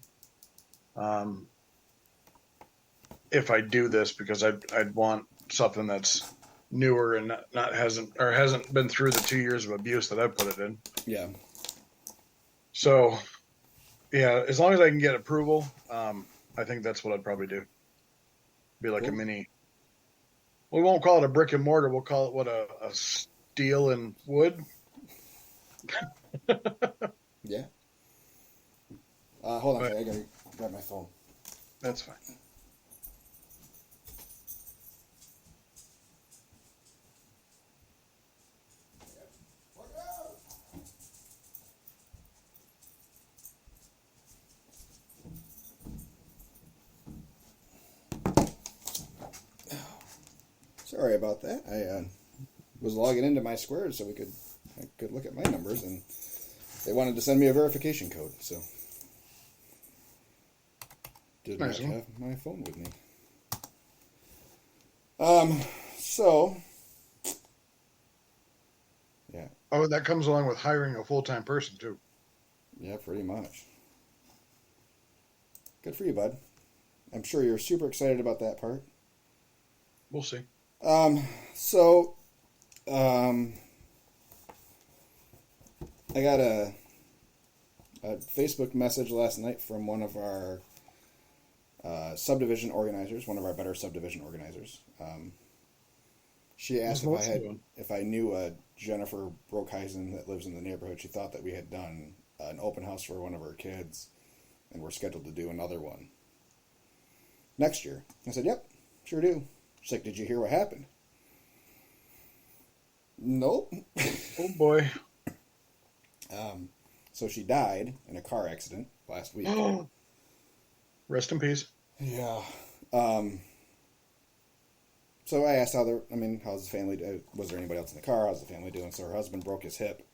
If I do this, because I'd want something that's newer and hasn't been through the 2 years of abuse that I put it in. Yeah. So, yeah, as long as I can get approval, I think that's what I'd probably do. Be like a mini. We won't call it a brick and mortar. We'll call it a steel and wood. Yeah. Hold on, I gotta grab my phone. That's fine. Sorry about that. I was logging into my Squared so I could look at my numbers, and they wanted to send me a verification code, so did not have my phone with me. So yeah. Oh, that comes along with hiring a full-time person too. Yeah, pretty much. Good for you, bud. I'm sure you're super excited about that part. We'll see. So, um, I got a Facebook message last night from one of our subdivision organizers, one of our better subdivision organizers. She asked if I knew a Jennifer Broekhuizen that lives in the neighborhood. She thought that we had done an open house for one of her kids, and we're scheduled to do another one next year. I said, "Yep, sure do." She's like, "Did you hear what happened?" Nope. Oh boy. So she died in a car accident last week. Rest in peace. Yeah. So I asked how's the family? Was there anybody else in the car? How's the family doing? So her husband broke his hip,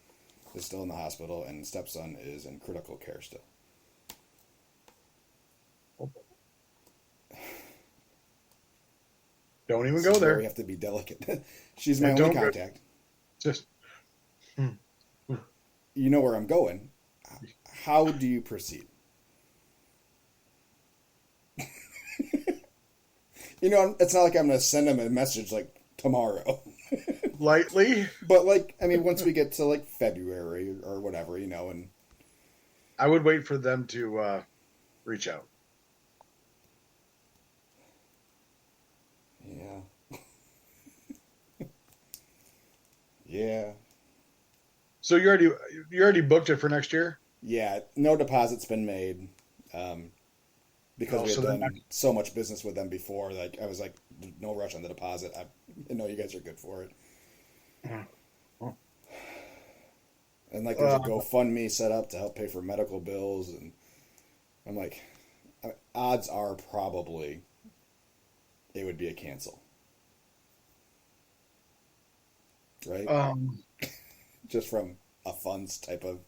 is still in the hospital, and stepson is in critical care still. Don't even go there. We have to be delicate. She's my only contact. Just. You know where I'm going. How do you proceed? It's not like I'm going to send him a message like tomorrow. Lightly. But once we get to like February or whatever, and I would wait for them to reach out. Yeah. Yeah. So you already booked it for next year? Yeah, no deposit's been made. Because we had done so much business with them before, I was like, no rush on the deposit. I know you guys are good for it. And there's a GoFundMe set up to help pay for medical bills, and I'm like, odds are probably it would be a cancel, right? Just from a funds type of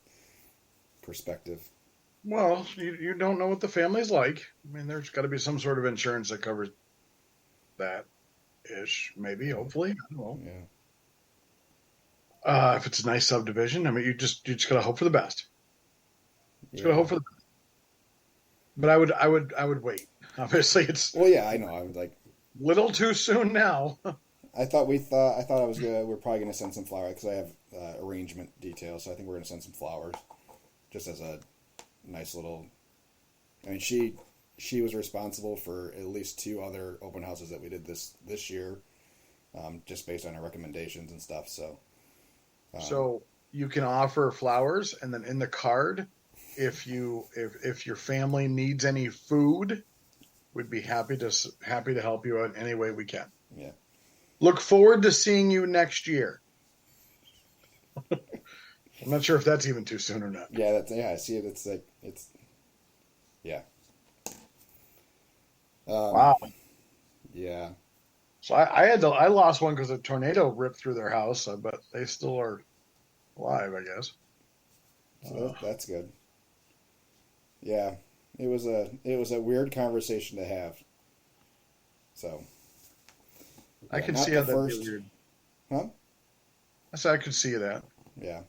perspective. Well, you don't know what the family's like. There's got to be some sort of insurance that covers that ish, maybe, hopefully. I don't know. Yeah. If it's a nice subdivision, you just gotta hope for the best. Just gotta hope for the best. But I would wait. Obviously, it's I know. I was like, little too soon now. I thought I was good. We're probably gonna send some flowers because I have arrangement details. So I think we're gonna send some flowers, just as a nice little. She was responsible for at least 2 other open houses that we did this year, just based on our recommendations and stuff. So. So you can offer flowers, and then in the card, if your family needs any food, we'd be happy to help you out in any way we can. Yeah. Look forward to seeing you next year. I'm not sure if that's even too soon or not. Yeah, I see it. It's yeah. Wow. Yeah. So I lost one because a tornado ripped through their house, but they still are alive, I guess. So that's good. Yeah, it was a weird conversation to have. So I can see how that'd be weird. Huh? I said I could see that. Yeah,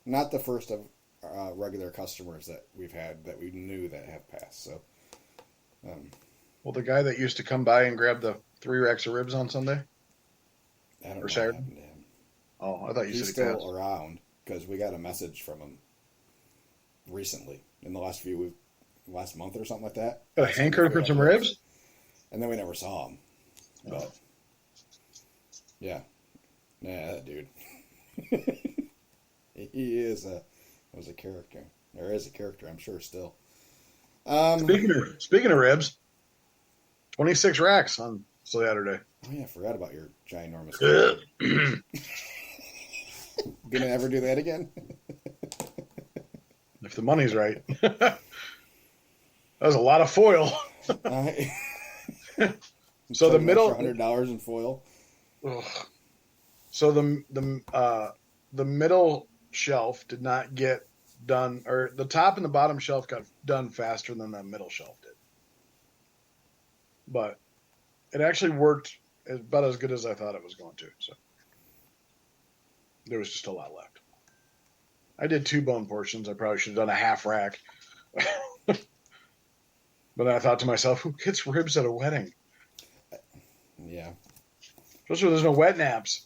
not the first of regular customers that we've had that we knew that have passed. So. Well, the guy that used to come by and grab the 3 racks of ribs on Sunday? I don't know what happened to him. Oh, I thought he's still around because we got a message from him recently in the last month or something like that. Got a hankering for some ribs? And then we never saw him. But yeah, that dude. He was a character. There is a character, I'm sure, still. Speaking of ribs, 26 racks on Saturday. Oh yeah, I forgot about your ginormous. Gonna ever do that again? If the money's right. That was a lot of foil. So the middle $100 in foil. Ugh. So the middle shelf did not get done, or the top and the bottom shelf got done faster than the middle shelf did. But it actually worked about as good as I thought it was going to. So there was just a lot left. I did 2 bone portions. I probably should have done a half rack. But I thought to myself, who gets ribs at a wedding? Yeah. Especially when there's no wet naps.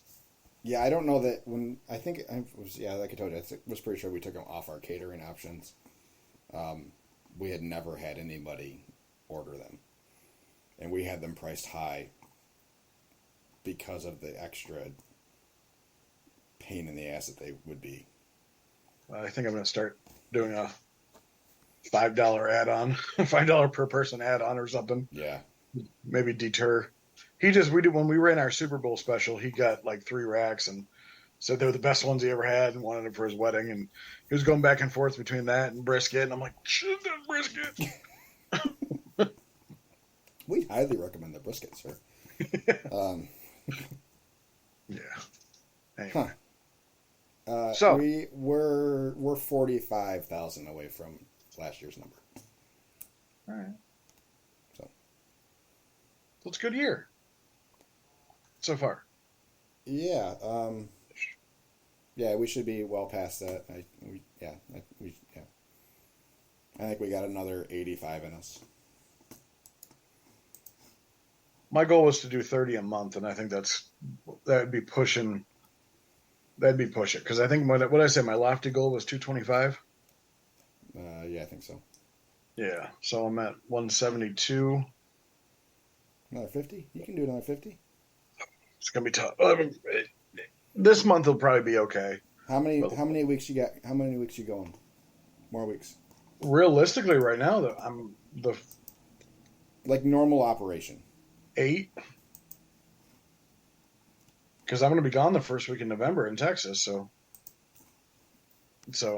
Yeah, I don't know that when I think I was like I told you, was pretty sure we took them off our catering options. We had never had anybody order them, and we had them priced high because of the extra pain in the ass that they would be. I think I'm going to start doing a $5 add-on, $5 per person add-on or something. Yeah. Maybe deter. We did when we ran our Super Bowl special. He got like 3 racks and said they were the best ones he ever had and wanted them for his wedding. And he was going back and forth between that and brisket. And I'm like, should have brisket. We highly recommend the brisket, sir. Yeah. Anyway. Huh. So we're 45,000 away from last year's number. all right. So It's a good year so far. yeah, yeah, we should be well past that. I think we got another 85 in us. My goal was to do 30 a month, and I think that'd be pushing. That'd be pushing because I think what I said my lofty goal was 225. Yeah, I think so. Yeah, so I'm at 172. Another 50? You can do another 50. It's gonna be tough. This month will probably be okay. How many weeks you got? How many weeks you going? More weeks. Realistically, right now, I'm the Like normal operation. 8 because I'm going to be gone the first week in November in Texas. So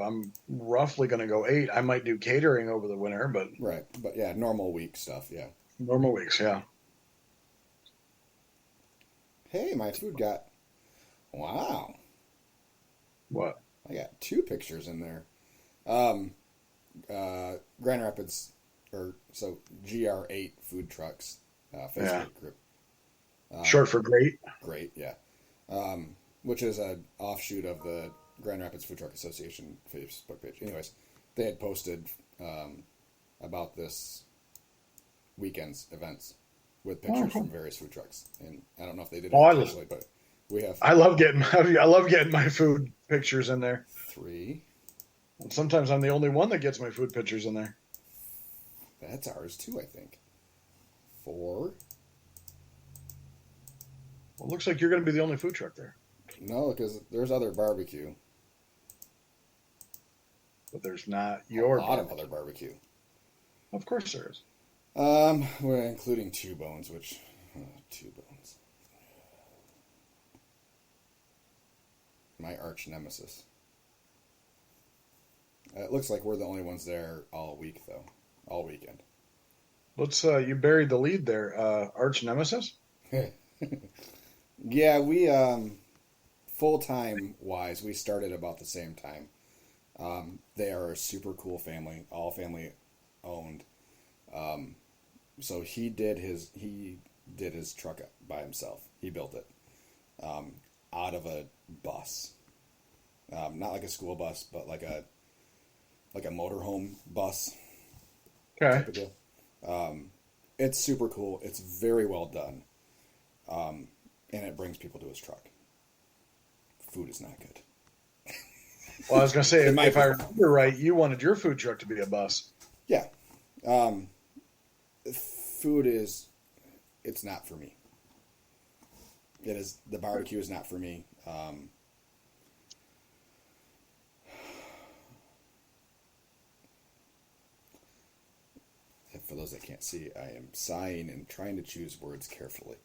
I'm roughly going to go 8. I might do catering over the winter, but Right, but yeah, normal week stuff. Yeah. normal weeks, yeah. Hey, my food got. Wow, What? I got 2 pictures in there. Grand Rapids, GR8 food trucks, Facebook group. Short for great. Great, yeah. Which is an offshoot of the Grand Rapids Food Truck Association Facebook page. Anyways, they had posted about this weekend's events with pictures from various food trucks, and I don't know if they did it intentionally, but we have. I love getting my food pictures in there. 3. And sometimes I'm the only one that gets my food pictures in there. That's ours too, I think. 4. Well, it looks like you're going to be the only food truck there, No, because there's other barbecue. but there's not your. A lot of other barbecue. Of course there is. We're including 2 bones, which 2 bones. My arch nemesis. It looks like we're the only ones there all week, though. All weekend. Let's. You buried the lead there. Arch nemesis. Yeah, we full-time wise, we started about the same time. They are a super cool family, all family owned. So he did his truck by himself. He built it out of a bus, not like a school bus, but like a motorhome bus. Okay. Type of deal. It's super cool. It's very well done. And it brings people to his truck. Food is not good. Well, I was going to say, if I remember right, you wanted your food truck to be a bus. Yeah. Food is, it's not for me. It is, the barbecue is not for me. For those that can't see, I am sighing and trying to choose words carefully.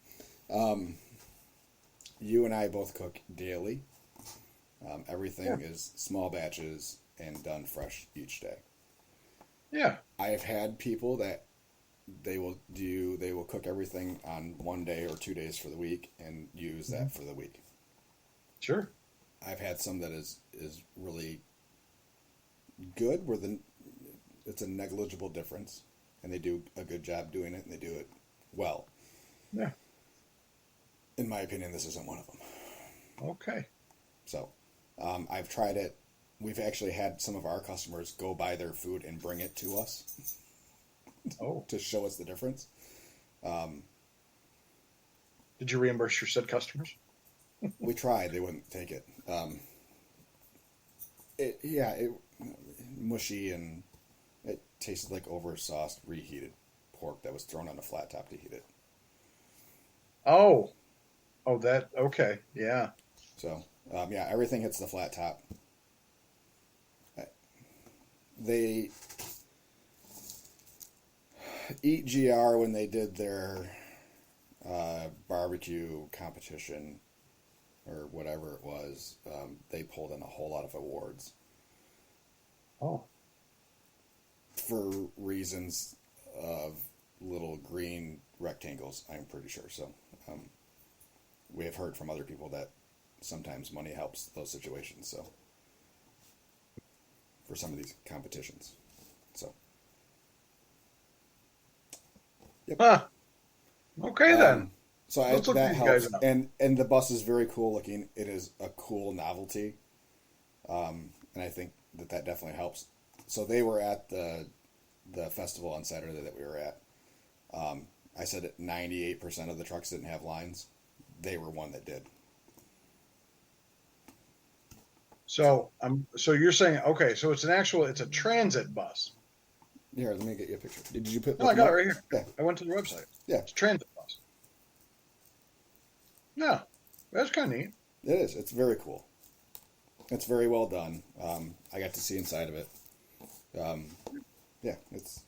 You and I both cook daily. Everything is small batches and done fresh each day. Yeah. I have had people that they will cook everything on 1 day or 2 days for the week and use that for the week. Sure. I've had some that is really good where it's a negligible difference and they do a good job doing it and they do it well. Yeah. In my opinion, this isn't one of them. Okay. So, I've tried it we've actually had some of our customers go buy their food and bring it to us Oh, to show us the difference. did you reimburse your said customers? We tried; they wouldn't take it. It mushy, and it tasted like oversauced, reheated pork that was thrown on a flat top to heat it. Oh, oh, that okay, yeah. So yeah, everything hits the flat top. They Eat GR, when they did their barbecue competition or whatever it was, they pulled in a whole lot of awards Oh, for reasons of little green rectangles, I'm pretty sure. So we have heard from other people that sometimes money helps those situations. So for some of these competitions, so yep. huh. Okay then. So Let's look that these helps, guys up. and the bus is very cool looking. It is a cool novelty, and I think that definitely helps. So they were at the festival on Saturday that we were at. I said that 98% of the trucks didn't have lines. They were one that did. So so you're saying okay, so it's a transit bus. Here, let me get you a picture. Did you put? No, look I got it them up? right here. Yeah, I went to the website. yeah, It's a transit bus. Yeah, that's kind of neat. it is. It's very cool. It's very well done. I got to see inside of it. Yeah, it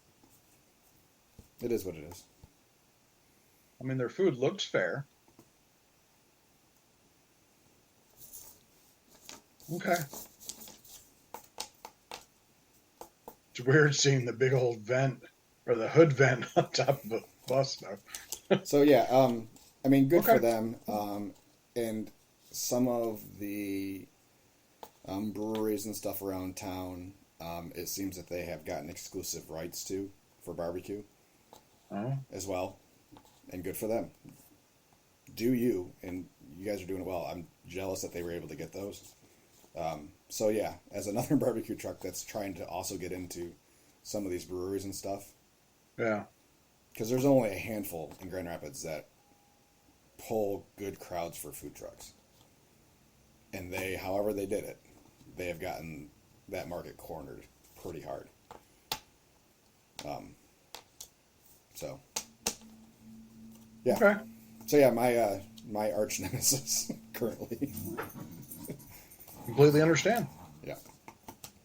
is what it is. I mean, their food looks fair. Okay. It's weird seeing the big old vent or the hood vent on top of the bus though. So yeah, I mean, good Okay. for them. And some of the breweries and stuff around town, it seems that they have gotten exclusive rights to for barbecue Oh, as well, and good for them. Do you? And you guys are doing it well. I'm jealous that they were able to get those. So yeah, as another barbecue truck that's trying to also get into some of these breweries and stuff, yeah. because there's only a handful in Grand Rapids that pull good crowds for food trucks. And they, however they did it, they have gotten that market cornered pretty hard. So, yeah. Okay. So yeah, my arch nemesis currently. Completely understand. Yeah,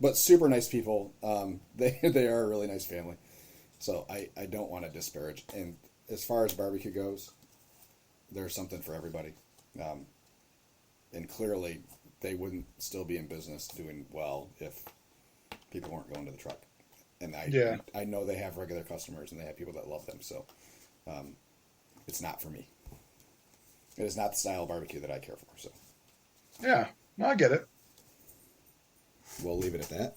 but super nice people. They are a really nice family. So I don't want to disparage. And as far as barbecue goes, there's something for everybody. And clearly, they wouldn't still be in business doing well if people weren't going to the truck. And Yeah. I know they have regular customers and they have people that love them. So it's not for me. It is not the style of barbecue that I care for. So Yeah. No, I get it. we'll leave it at that.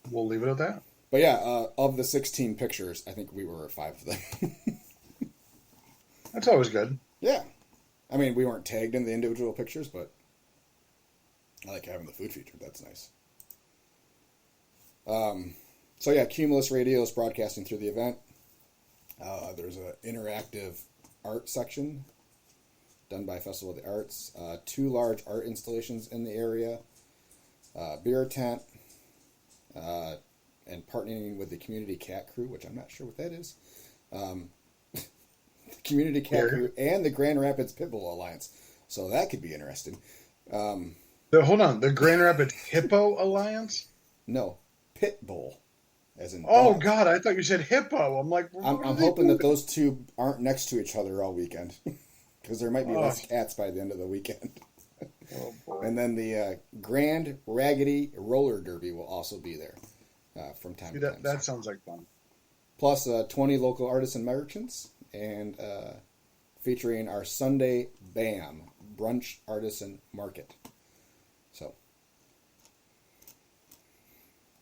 We'll leave it at that. But yeah, of the 16 pictures, I think we were 5 of them. That's always good. Yeah. I mean, we weren't tagged in the individual pictures, but I like having the food featured. That's nice. So yeah, Cumulus Radio is broadcasting through the event. There's an interactive art section done by Festival of the Arts. 2 large art installations in the area. Beer tent. And partnering with the Community Cat Crew, which I'm not sure what that is. Community Cat Crew and the Grand Rapids Pitbull Alliance. So that could be interesting. Hold on. The Grand Rapids Hippo Alliance? No, Pitbull, as in Oh, dog. God. I thought you said hippo. I'm like, I'm what are they hoping that doing? those two aren't next to each other all weekend. Because there might be less cats by the end of the weekend. Oh, boy. And then the Grand Raggedy Roller Derby will also be there from time See, to time. that sounds like fun. Plus 20 local artists and merchants, and featuring our Sunday BAM, Brunch Artisan Market. So,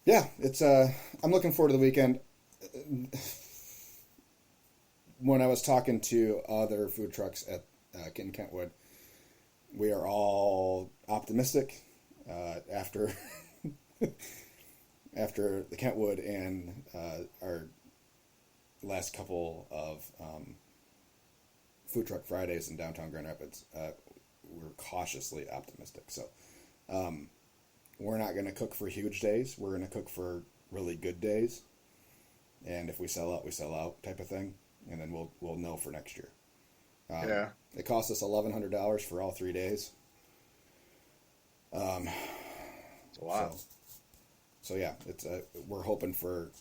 yeah, it's I'm looking forward to the weekend. When I was talking to other food trucks at in Kentwood, we are all optimistic after after the Kentwood and our last couple of Food Truck Fridays in downtown Grand Rapids, we're cautiously optimistic. So we're not going to cook for huge days. We're going to cook for really good days. And if we sell out, we sell out type of thing. And then we'll know for next year. Yeah. It cost us $1,100 for all 3 days. It's a lot. So yeah, it's we're hoping for.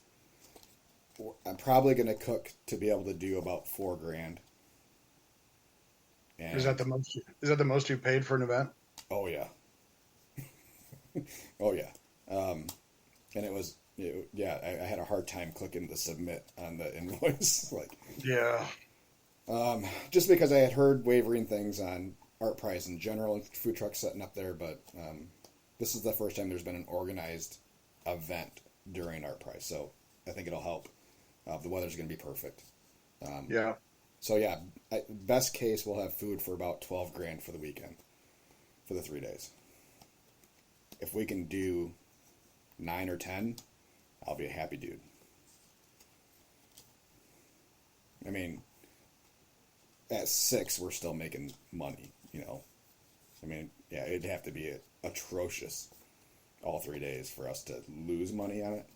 I'm probably going to cook to be able to do about $4,000. And, Is that the most? Is that the most you paid for an event? oh yeah, oh yeah, and it was yeah. I had a hard time clicking the submit on the invoice, like Yeah. just because I had heard wavering things on Art Prize in general and food trucks setting up there, but this is the first time there's been an organized event during Art Prize, so I think it'll help. The weather's going to be perfect. Yeah. So yeah, best case we'll have food for about $12,000 for the weekend, for the 3 days. If we can do 9 or 10, I'll be a happy dude. I mean, at 6 we're still making money, you know. I mean, yeah, it'd have to be atrocious all 3 days for us to lose money on it.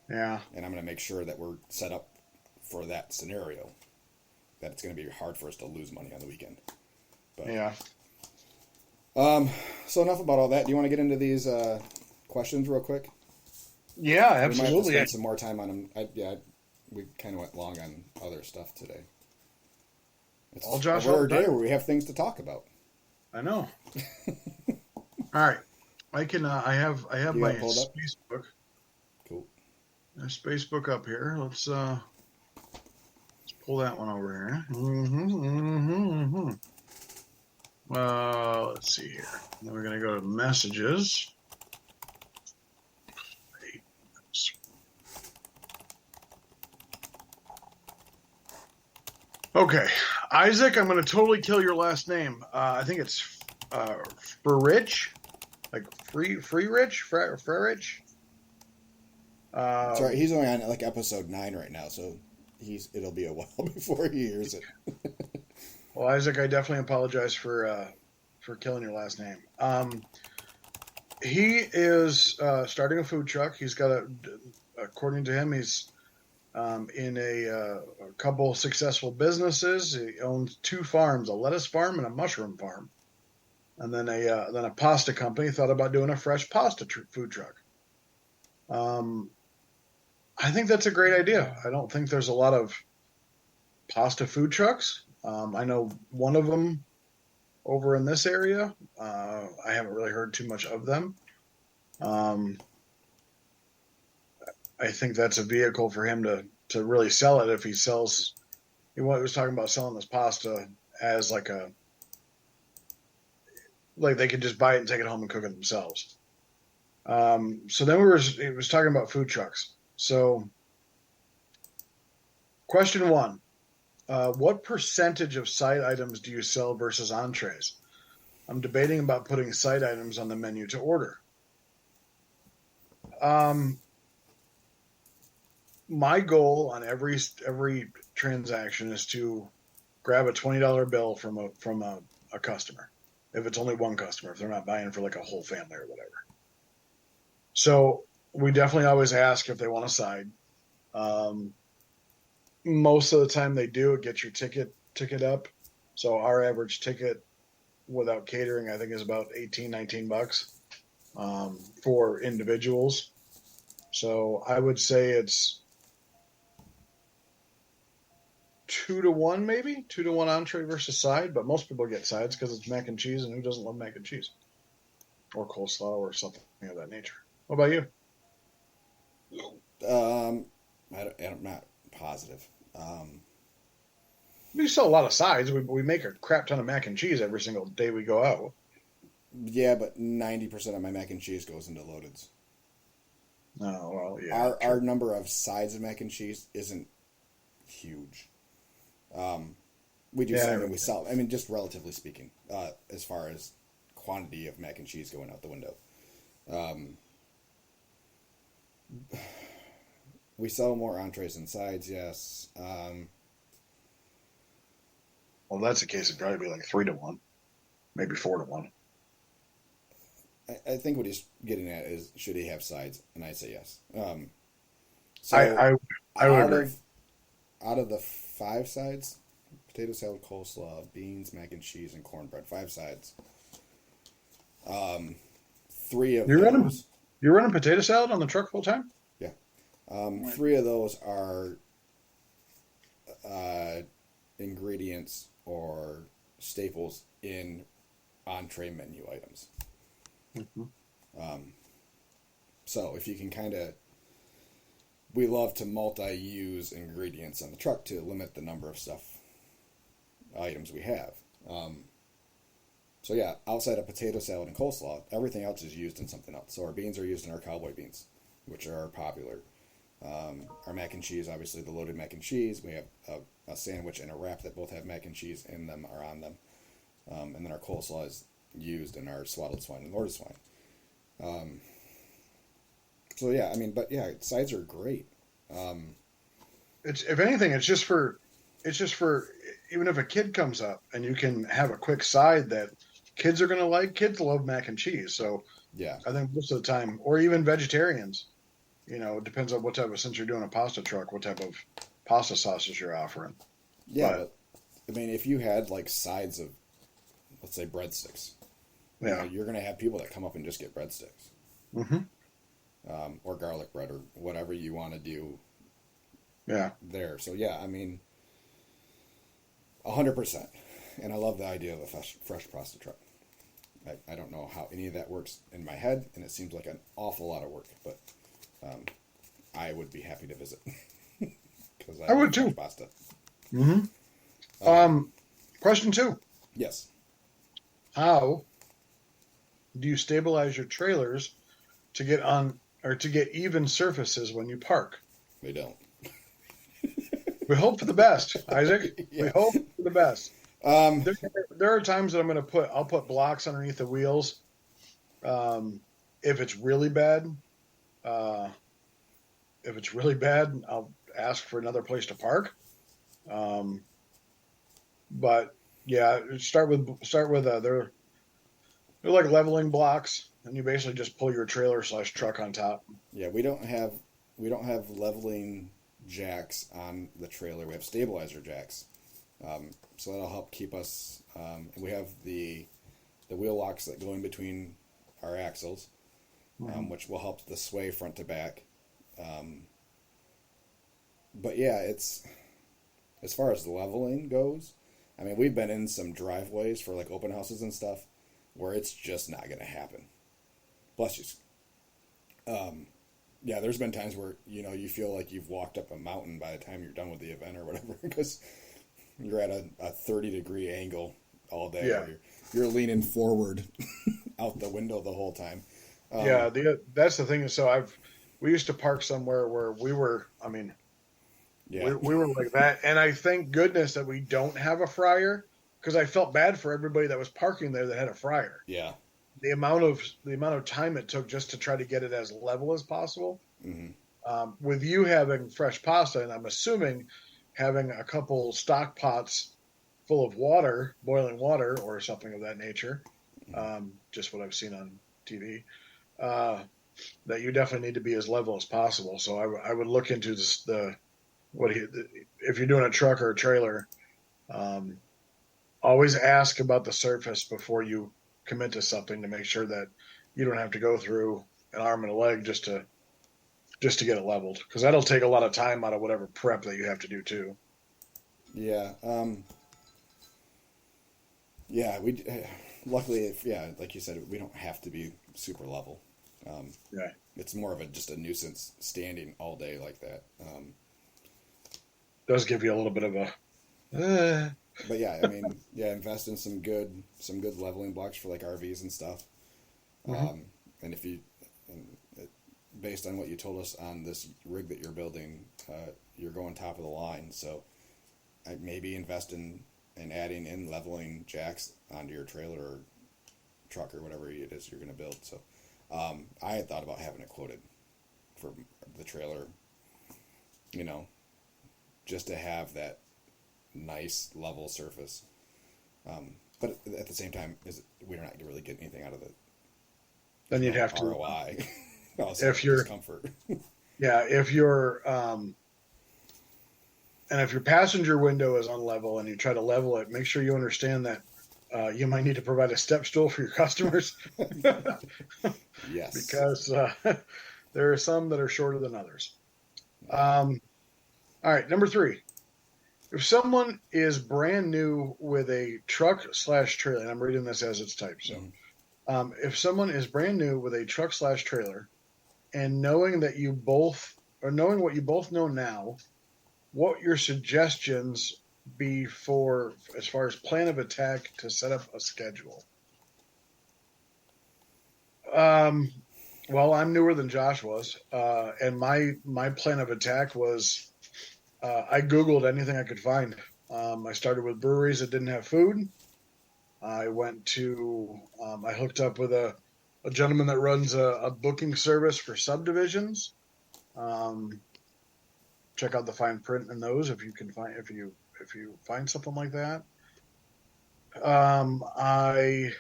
Yeah. And I'm going to make sure that we're set up for that scenario. That it's going to be hard for us to lose money on the weekend. But, Yeah. So enough about all that. Do you want to get into these questions real quick? Yeah, We might have to absolutely. spend some more time on them. We kind of went long on other stuff today. It's All Josh a rare all the day time. where we have things to talk about. I know. All right. I can. I have You my got it pulled up? Facebook. Cool. My Facebook up here. Let's pull that one over here. Let's see here. Then we're gonna go to messages. Okay, Isaac. I'm gonna totally kill your last name. I think it's Frerich, like Frerich. Sorry, he's only on like episode 9 right now, so it'll be a while before he hears it. Well, Isaac, I definitely apologize for killing your last name. He is starting a food truck. He's got according to him, he's in a couple successful businesses. He owns 2 farms, a lettuce farm and a mushroom farm, and then a pasta company. Thought about doing a fresh pasta food truck. I think that's a great idea. I don't think there's a lot of pasta food trucks. I know one of them over in this area. I haven't really heard too much of them. I think that's a vehicle for him to really sell it. If he sells, he was talking about selling this pasta as like they could just buy it and take it home and cook it themselves. So then he was talking about food trucks. So question 1. What percentage of side items do you sell versus entrees? I'm debating about putting side items on the menu to order. My goal on every transaction is to grab a $20 bill from a customer. If it's only one customer, if they're not buying for like a whole family or whatever. So we definitely always ask if they want a side. Most of the time they do. It gets your ticket up. So our average ticket without catering, I think, is about $18-19 for individuals. So I would say it's 2-to-1, maybe 2-to-1 entree versus side. But most people get sides because it's mac and cheese, and who doesn't love mac and cheese or coleslaw or something of that nature? What about you? I'm not positive. We sell a lot of sides. We make a crap ton of mac and cheese every single day we go out. Yeah, but 90% of my mac and cheese goes into loadeds. Oh, well, yeah. Our number of sides of mac and cheese isn't huge. We do some, and we sell. I mean, just relatively speaking, as far as quantity of mac and cheese going out the window. we sell more entrees than sides. Yes. Well, if that's the case, it'd probably be like 3-1, maybe 4-1. I think what he's getting at is should he have sides, and I say yes. I So I, I would out agree. of out of the 5 sides, potato salad, coleslaw, beans, mac and cheese, and cornbread. 5 sides. 3 of You're running those, you're running potato salad on the truck full time? yeah, 3 of those are ingredients or staples in entree menu items. Mhm. So if you can kind of, we love to multi-use ingredients on the truck to limit the number of items we have. So yeah, outside of potato salad and coleslaw, everything else is used in something else. So our beans are used in our cowboy beans, which are popular. Our mac and cheese, obviously the loaded mac and cheese. We have a sandwich and a wrap that both have mac and cheese in them or on them. And then our coleslaw is used in our swaddled swine and lorded swine. So yeah, I mean, but yeah, sides are great. It's if anything, it's just for even if a kid comes up and you can have a quick side that kids are gonna like. Kids love mac and cheese, so Yeah, I think most of the time, or even vegetarians, it depends on what type of since you're doing a pasta truck, what type of pasta sauces you're offering. yeah, But but I mean, if you had like sides of, let's say, breadsticks, yeah, you're gonna have people that come up and just get breadsticks, hmm or garlic bread or whatever you want to do yeah, there. So yeah, I mean, 100%. And I love the idea of a fresh pasta truck. I don't know how any of that works in my head, and it seems like an awful lot of work, but I would be happy to visit because I I love would fresh too. pasta. hmm Um, Question 2: yes, How do you stabilize your trailers to get on or to get even surfaces when you park? they don't. We hope for the best, Isaac. We Yeah. hope for the best. Um, There, there are times that I'll put blocks underneath the wheels. Um, if it's really bad, uh, I'll ask for another place to park. Um, but yeah, start with they're like leveling blocks, and you basically just pull your trailer slash truck on top. yeah, we don't have leveling jacks on the trailer. We have stabilizer jacks, so that'll help keep us. And we have the wheel locks that go in between our axles, Mhm. which will help the sway front to back. Um, but yeah, it's as far as leveling goes. I mean, we've been in some driveways for like open houses and stuff where it's just not going to happen. Bless you. Yeah, there's been times where you feel like you've walked up a mountain by the time you're done with the event or whatever because you're at a 30-degree angle all day. Yeah, Where you're leaning forward out the window the whole time. yeah. Um, That's the thing. So we used to park somewhere where we were. I mean, yeah, we were like that, and I thank goodness that we don't have a fryer because I felt bad for everybody that was parking there that had a fryer. yeah, The amount of time it took just to try to get it as level as possible. hmm With you having fresh pasta, and I'm assuming having a couple stock pots full of water, boiling water, or something of that nature, just what I've seen on TV, uh, that you definitely need to be as level as possible. So I would look into this, if you're doing a truck or a trailer, um, always ask about the surface before you commit to something to make sure that you don't have to go through an arm and a leg just to get it leveled because that'll take a lot of time out of whatever prep that you have to do too. yeah, yeah. Luckily, yeah, like you said, we don't have to be super level. Um, Yeah, it's more of just a nuisance standing all day like that. does give you a little bit of a But yeah, I mean, yeah, invest in some good leveling blocks for like RVs and stuff. Mhm. And if you, and it, based on what you told us on this rig that you're building, you're going top of the line. So I maybe invest in adding in leveling jacks onto your trailer or truck or whatever it is you're going to build. So I had thought about having it quoted for the trailer you know, just to have that nice level surface. But at the same time, we're not really getting anything out of it. Then you'd have to ROI. Also, if you're discomfort. yeah, if you're and if your passenger window is on level and you try to level it, make sure you understand that you might need to provide a step stool for your customers Yes. because there are some that are shorter than others. All right, number 3. If someone is brand new with a truck slash trailer, and I'm reading this as it's typed, so if someone is brand new with a truck slash trailer, and knowing that you both, or knowing what you both know now, what your suggestions be for as far as plan of attack to set up a schedule? Well, I'm newer than Josh was, and my plan of attack was I Googled anything I could find. I started with breweries that didn't have food. I went to I hooked up with a gentleman that runs a booking service for subdivisions. Um, Check out the fine print in those if you can find if you find something like that. I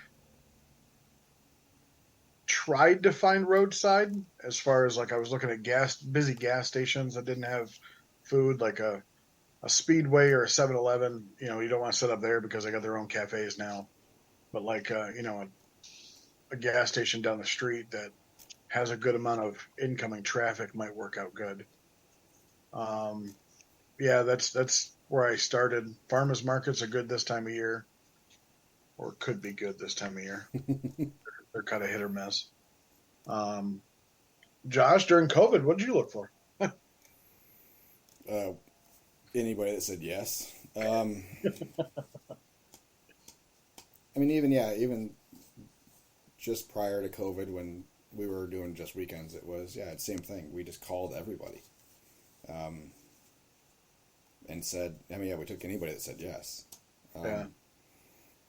tried to find roadside as far as like I was looking at busy gas stations that didn't have food, like a Speedway or a 7-Eleven. You know, you don't want to set up there because they got their own cafes now. But like you know, a gas station down the street that has a good amount of incoming traffic might work out good. Um, yeah, that's where I started. Farmers markets are good this time of year, or could be good this time of year. They're kind of hit or miss. Um, Josh, during COVID, what did you look for? Anybody that said yes. I mean, even just prior to COVID, when we were doing just weekends, it was same thing. We just called everybody, and said, we took anybody that said yes. Yeah.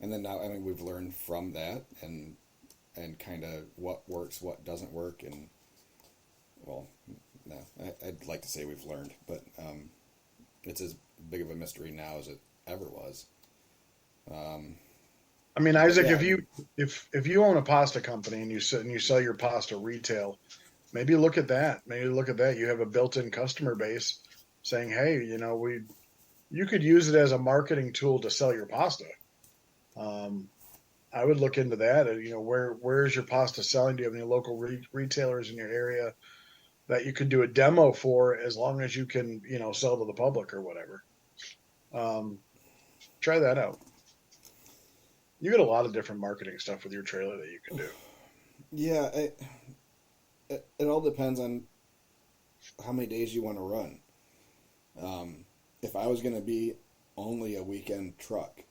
And then now, we've learned from that and kind of what works, what doesn't work, and well, no, I'd like to say we've learned, but it's as big of a mystery now as it ever was. I mean, Isaac, Yeah, if you own a pasta company and you sell your pasta retail, maybe look at that. Maybe look at that. You have a built-in customer base saying, "Hey, you know, you could use it as a marketing tool to sell your pasta." Um, I would look into that. You know, where is your pasta selling? Do you have any local retailers in your area that you could do a demo for, as long as you can, you know, sell to the public or whatever? Um, Try that out. You got a lot of different marketing stuff with your trailer that you can do. yeah. It all depends on how many days you want to run. If I was going to be only a weekend truck,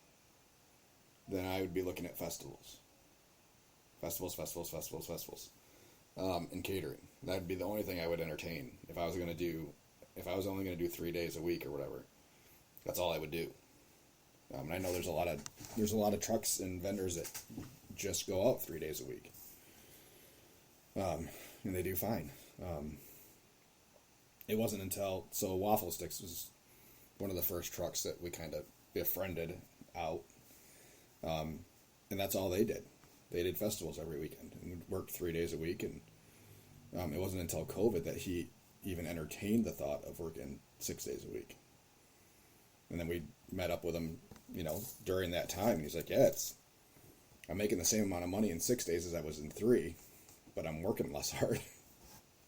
then I would be looking at festivals, and catering. That would be the only thing I would entertain if I was going to do. If I was only going to do 3 days a week or whatever, that's all I would do. And I know there's a lot of trucks and vendors that just go out 3 days a week, and they do fine. It wasn't until Waffle Sticks was one of the first trucks that we kind of befriended out, and that's all they did. They did festivals every weekend and worked 3 days a week, and it wasn't until COVID that he even entertained the thought of working 6 days a week. And then we met up with him, during that time, and he's like, "Yeah, I'm making the same amount of money in 6 days as I was in 3, but I'm working less hard."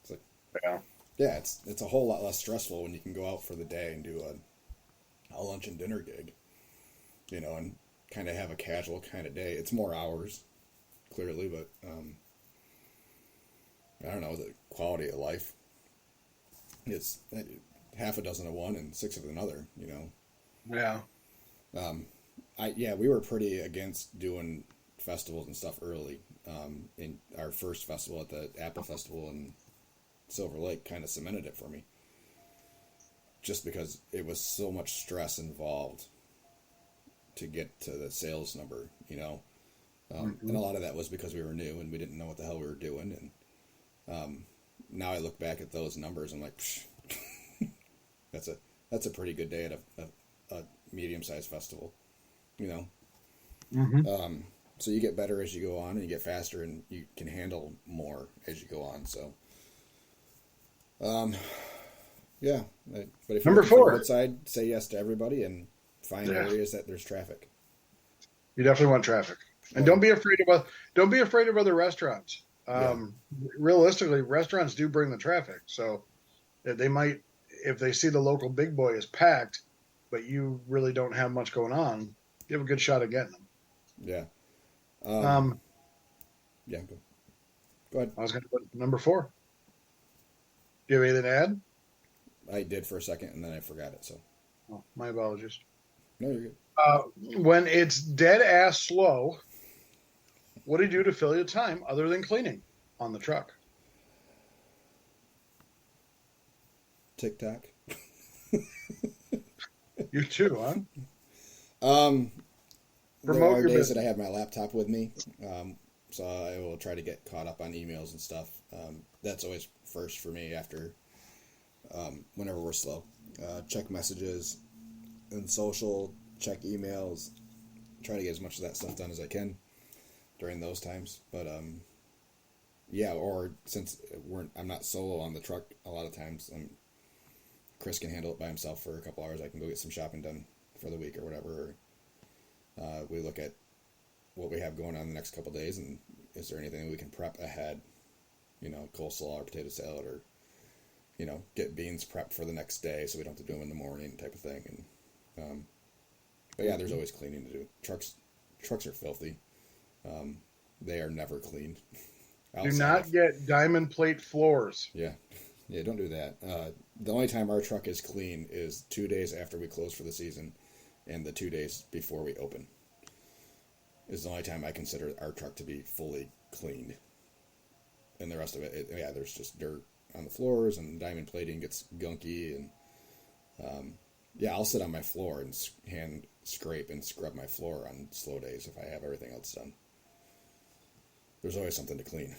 It's like, Yeah. yeah, it's a whole lot less stressful when you can go out for the day and do a lunch and dinner gig, and kind of have a casual kind of day. It's more hours, clearly, but I don't know, the quality of life. It's half a dozen of one and 6 of another, Yeah. We were pretty against doing festivals and stuff early. In our first festival at the Apple Festival in Silver Lake kind of cemented it for me. Just because it was so much stress involved to get to the sales number, And a lot of that was because we were new and we didn't know what the hell we were doing. And now I look back at those numbers, I'm like, That's a pretty good day at a medium-sized festival, you know. Mm-hmm. So you get better as you go on, and you get faster, and you can handle more as you go on. So, yeah. But if you're Number looking for 4. roadside, say yes to everybody and find Yeah. areas that there's traffic. You definitely want traffic, and Well, don't be afraid of other restaurants. yeah, Realistically, restaurants do bring the traffic, so they might, if they see the local big boy is packed, but you really don't have much going on, you have a good shot at getting them. yeah, um, Um, yeah. Go ahead. I was going to put number 4. Do you have anything to add? I did for a second, and then I forgot it. So Oh, my apologies. no, you're good. When it's dead ass slow, what do you do to fill your time other than cleaning on the truck? TikTok. You too, huh? Um, there Promote are your days business. that I have my laptop with me, so I will try to get caught up on emails and stuff. That's always first for me after whenever we're slow. Check messages and social, check emails, try to get as much of that stuff done as I can during those times. But yeah, or since I'm not solo on the truck a lot of times, Chris can handle it by himself for a couple hours. I can go get some shopping done for the week or whatever. We look at what we have going on the next couple of days, and is there anything we can prep ahead? You know, coleslaw or potato salad, or get beans prepped for the next day so we don't have to do them in the morning, type of thing. And but yeah, there's always cleaning to do. Trucks are filthy. They are never cleaned. Do not get diamond plate floors. Yeah, don't do that. The only time our truck is clean is 2 days after we close for the season, and the 2 days before we open. Is the only time I consider our truck to be fully cleaned. And the rest of it, there's just dirt on the floors, and diamond plating gets gunky, and I'll sit on my floor and hand scrape and scrub my floor on slow days if I have everything else done. There's always something to clean.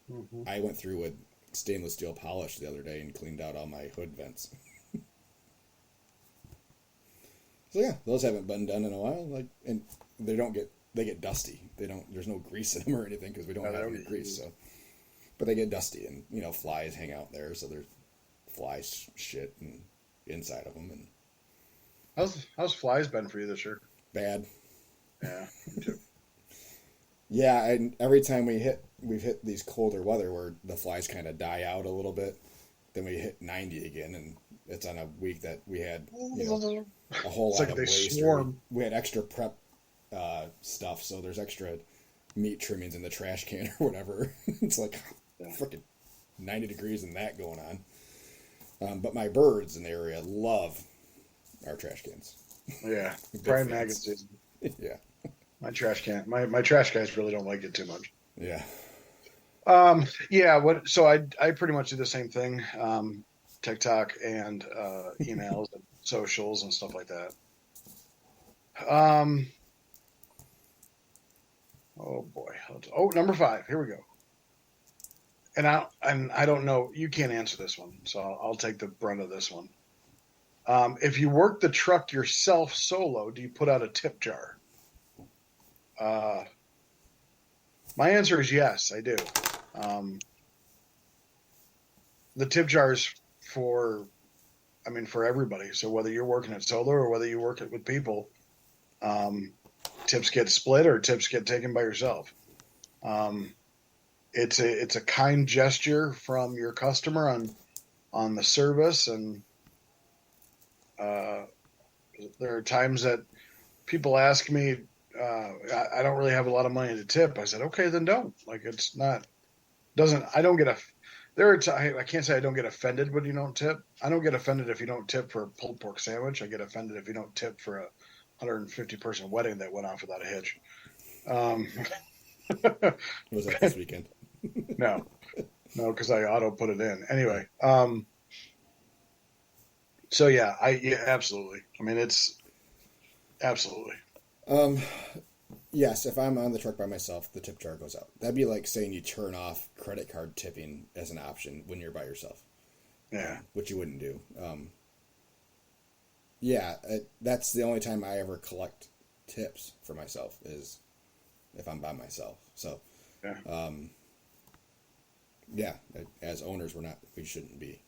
Mm-hmm. I went through with stainless steel polish the other day and cleaned out all my hood vents. So yeah, those haven't been done in a while. And they get dusty. There's no grease in them or anything because we don't have any grease. So, but they get dusty, and flies hang out there, so there's fly shit and inside of them, and How's flies been for you this year? bad. Yeah, me too. Yeah, and every time we've hit these colder weather where the flies kind of die out a little bit, then we hit 90 again, and it's on a week that we had a whole It's lot like of they waste. swarm. We had extra prep stuff, so there's extra meat trimmings in the trash can or whatever. It's like freaking 90 degrees and that going on. But my birds in the area love our trash cans. Yeah, Big prime fans. magazine. Yeah. My trash can. My trash guys really don't like it too much. Yeah. Yeah. So I pretty much do the same thing. TikTok and emails and socials and stuff like that. Oh boy. Oh, number 5. Here we go. And I don't know. You can't answer this one, so I'll take the brunt of this one. If you work the truck yourself solo, do you put out a tip jar? My answer is yes, I do. The tip jar is for everybody. So whether you're working it solo or whether you work it with people, tips get split or tips get taken by yourself. It's a kind gesture from your customer on the service, and there are times that people ask me, I don't really have a lot of money to tip. I said, okay, then don't. Like, it's not, doesn't, I don't get I can't say I don't get offended when you don't tip. I don't get offended if you don't tip for a pulled pork sandwich. I get offended if you don't tip for a 150 person wedding that went off without a hitch. Was that this weekend? No, because I auto put it in anyway. So yeah, absolutely. I mean, it's absolutely. Yes, if I'm on the truck by myself, the tip jar goes out. That'd be like saying you turn off credit card tipping as an option when you're by yourself. Yeah. Which you wouldn't do. yeah, that's the only time I ever collect tips for myself is if I'm by myself. So, Yeah. yeah, as owners, we shouldn't be,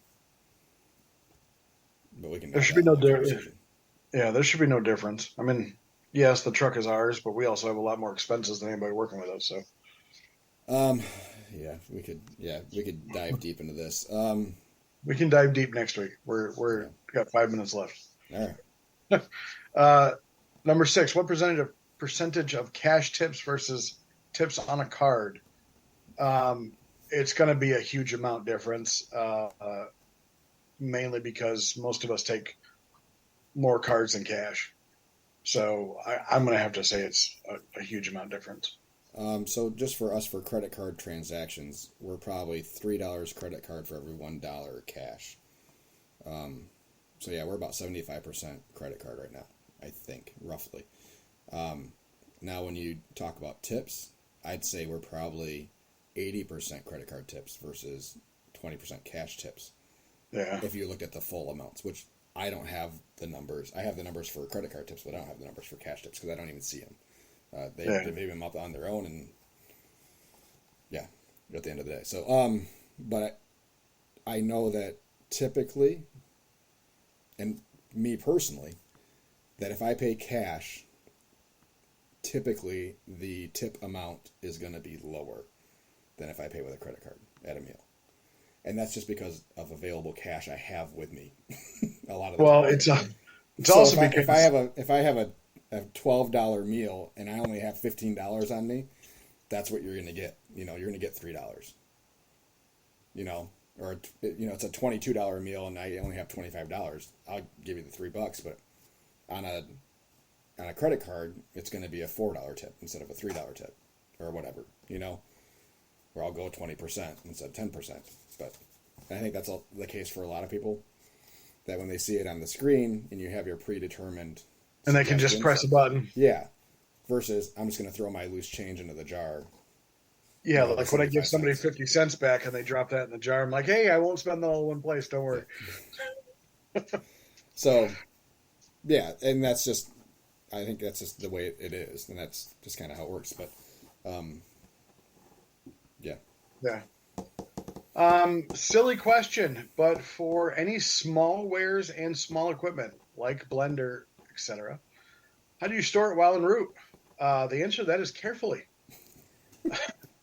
but we can There have should be that no whole difference. conversation. Yeah, there should be no difference. I mean, yes, the truck is ours, but we also have a lot more expenses than anybody working with us. So Um, yeah, we could dive deep into this. we can dive deep next week. We're Yeah, got 5 minutes left. all right. Uh, number 6, what percentage of cash tips versus tips on a card? Um, it's going to be a huge amount difference, mainly because most of us take more cards than cash. So I'm going to have to say it's a huge amount difference. So just for us for credit card transactions, we're probably $3 credit card for every $1 cash. So yeah, we're about 75% credit card right now, I think, roughly. Now when you talk about tips, I'd say we're probably 80% credit card tips versus 20% cash tips. Yeah. If you looked at the full amounts, which I don't have the numbers. I have the numbers for credit card tips, but I don't have the numbers for cash tips because I don't even see them. They made them up on their own, and yeah, at the end of the day. So, but I know that typically, and me personally, that if I pay cash, typically the tip amount is going to be lower than if I pay with a credit card at a meal. And that's just because of available cash I have with me a lot of the Well, time. it's So also if because I have a $12 meal and I only have $15 on me, that's what you're going to get. You're going to get $3. Or it's a $22 meal and I only have $25. I'll give you the $3, but on a credit card, it's going to be a $4 tip instead of a $3 tip, or whatever. Or I'll go 20% instead of 10%. But I think that's the case for a lot of people. That when they see it on the screen and you have your predetermined and they can just suggestions, press a button. yeah, versus I'm just going to throw my loose change into the jar. Yeah, The like when I give 75 somebody cents. 50 cents back and they drop that in the jar, I'm like, hey, I won't spend that all in one place. Don't worry. So, yeah, and I think that's just the way it is, and that's just kind of how it works. But, yeah. Yeah. Silly question, but for any small wares and small equipment like blender, etc., how do you store it while en route? The answer to that is carefully.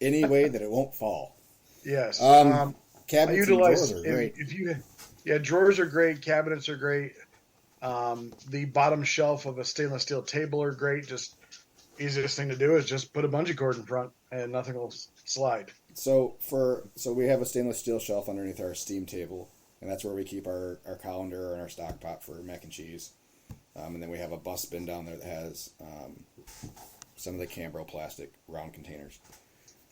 Any way that it won't fall. Yes. I Cabinets and drawers utilize are great. if you yeah, drawers are great, cabinets are great. The bottom shelf of a stainless steel table are great. Just easiest thing to do is just put a bungee cord in front and nothing will slide. So we have a stainless steel shelf underneath our steam table, and that's where we keep our colander and our stock pot for mac and cheese. And then we have a bus bin down there that has some of the Cambro plastic round containers.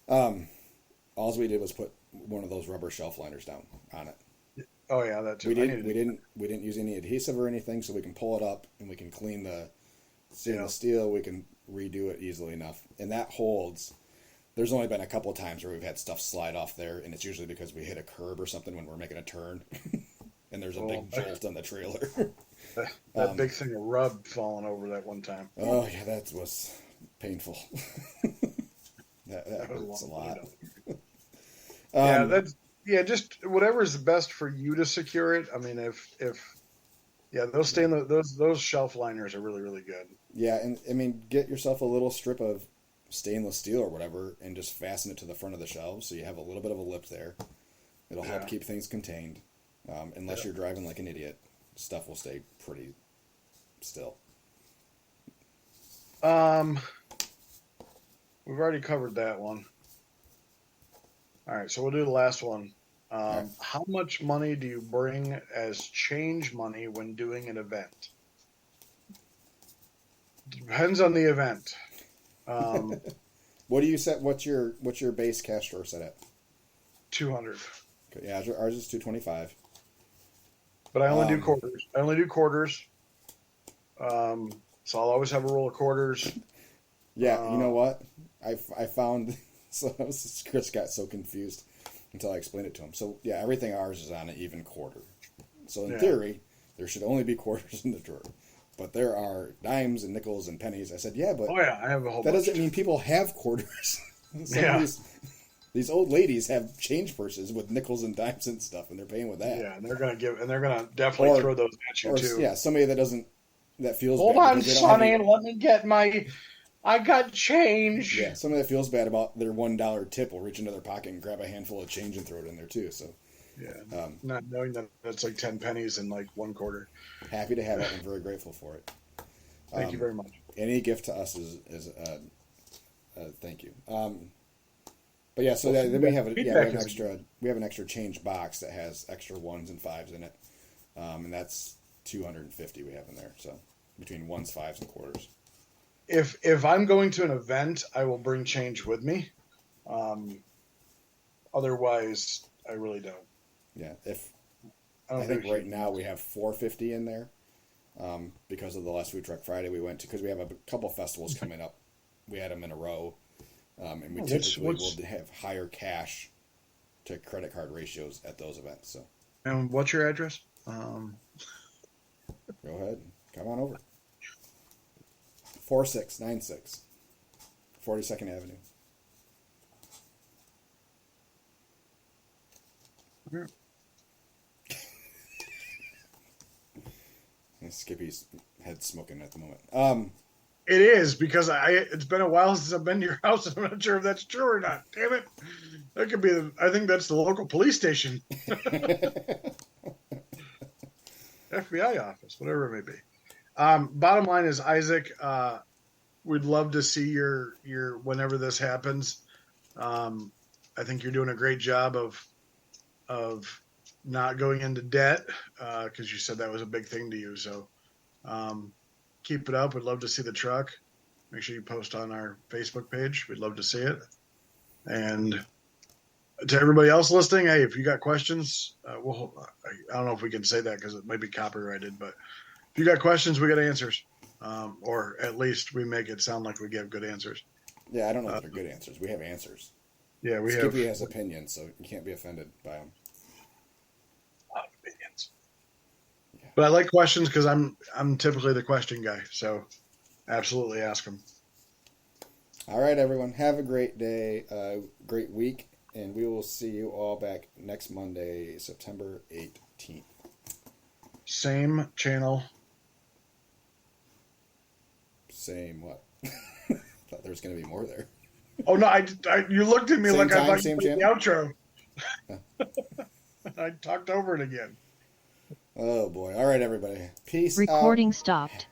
All we did was put one of those rubber shelf liners down on it. Oh yeah, that too. We didn't use any adhesive or anything, so we can pull it up and we can clean the stainless steel. We can redo it easily enough, and that holds. There's only been a couple of times where we've had stuff slide off there, and it's usually because we hit a curb or something when we're making a turn, and there's a big jolt on the trailer. That big thing of rub falling over that one time. Oh yeah, that was painful. that hurts a lot. Just whatever is best for you to secure it. I mean, if those those shelf liners are really really good. Yeah, and I mean, get yourself a little strip of stainless steel or whatever, and just fasten it to the front of the shelves, so you have a little bit of a lip there. It'll help keep things contained. Unless you're driving like an idiot, stuff will stay pretty still. We've already covered that one. All right, so we'll do the last one. Right. How much money do you bring as change money when doing an event? Depends on the event. What do you set? What's your base cash drawer set at? 200. Okay, yeah, ours is 225. But I only do quarters. So I'll always have a roll of quarters. Yeah, you know what? I found so Chris got so confused until I explained it to him. So yeah, everything ours is on an even quarter. So in theory, There should only be quarters in the drawer. But there are dimes and nickels and pennies. I said, yeah, but Oh yeah, I have a whole that bunch. doesn't mean people have quarters. Yeah. of these old ladies have change purses with nickels and dimes and stuff, and they're paying with that. Yeah, and they're gonna definitely throw those at you too. Yeah, somebody that feels Hold bad on, because they don't have Sonny, any- let me get my. I got change. Yeah, somebody that feels bad about their $1 tip will reach into their pocket and grab a handful of change and throw it in there too. So Yeah, not knowing that that's like 10 pennies and like 1 quarter. happy to have it and very grateful for it. Thank you very much. Any gift to us is thank you. But yeah, so then we have we have an extra change box that has extra 1s and 5s in it, and that's 250 we have in there. So between 1s, 5s, and quarters. If I'm going to an event, I will bring change with me. Otherwise, I really don't. Yeah, I think right now we have 450 in there, because of the last Food Truck Friday we went to, because we have a couple festivals coming up. We had them in a row, and we typically will have higher cash to credit card ratios at those events. So, And what's your address? go ahead, come on over. 4696 42nd Avenue. Okay. Skippy's head smoking at the moment. It is, because it's been a while since I've been to your house, and I'm not sure if that's true or not. Damn it. That could be I think that's the local police station. FBI office, whatever it may be. Bottom line is, Isaac, we'd love to see your whenever this happens. I think you're doing a great job of not going into debt, because you said that was a big thing to you. So keep it up. We'd love to see the truck. Make sure you post on our Facebook page. We'd love to see it. And to everybody else listening, hey, if you got questions, I don't know if we can say that because it might be copyrighted, but if you got questions, we got answers. Or at least we make it sound like we give good answers. Yeah, I don't know if they're good answers. We have answers. Yeah, Skippy has opinions, so you can't be offended by them. A lot of opinions. Yeah. But I like questions because I'm typically the question guy. So absolutely ask them. All right, everyone. Have a great day, great week, and we will see you all back next Monday, September 18th. Same channel. Same what? Thought there was going to be more there. Oh no! You looked at me Same like time, I thought same you played the outro. Yeah. I talked over it again. Oh boy! All right, everybody. Peace out. Recording stopped.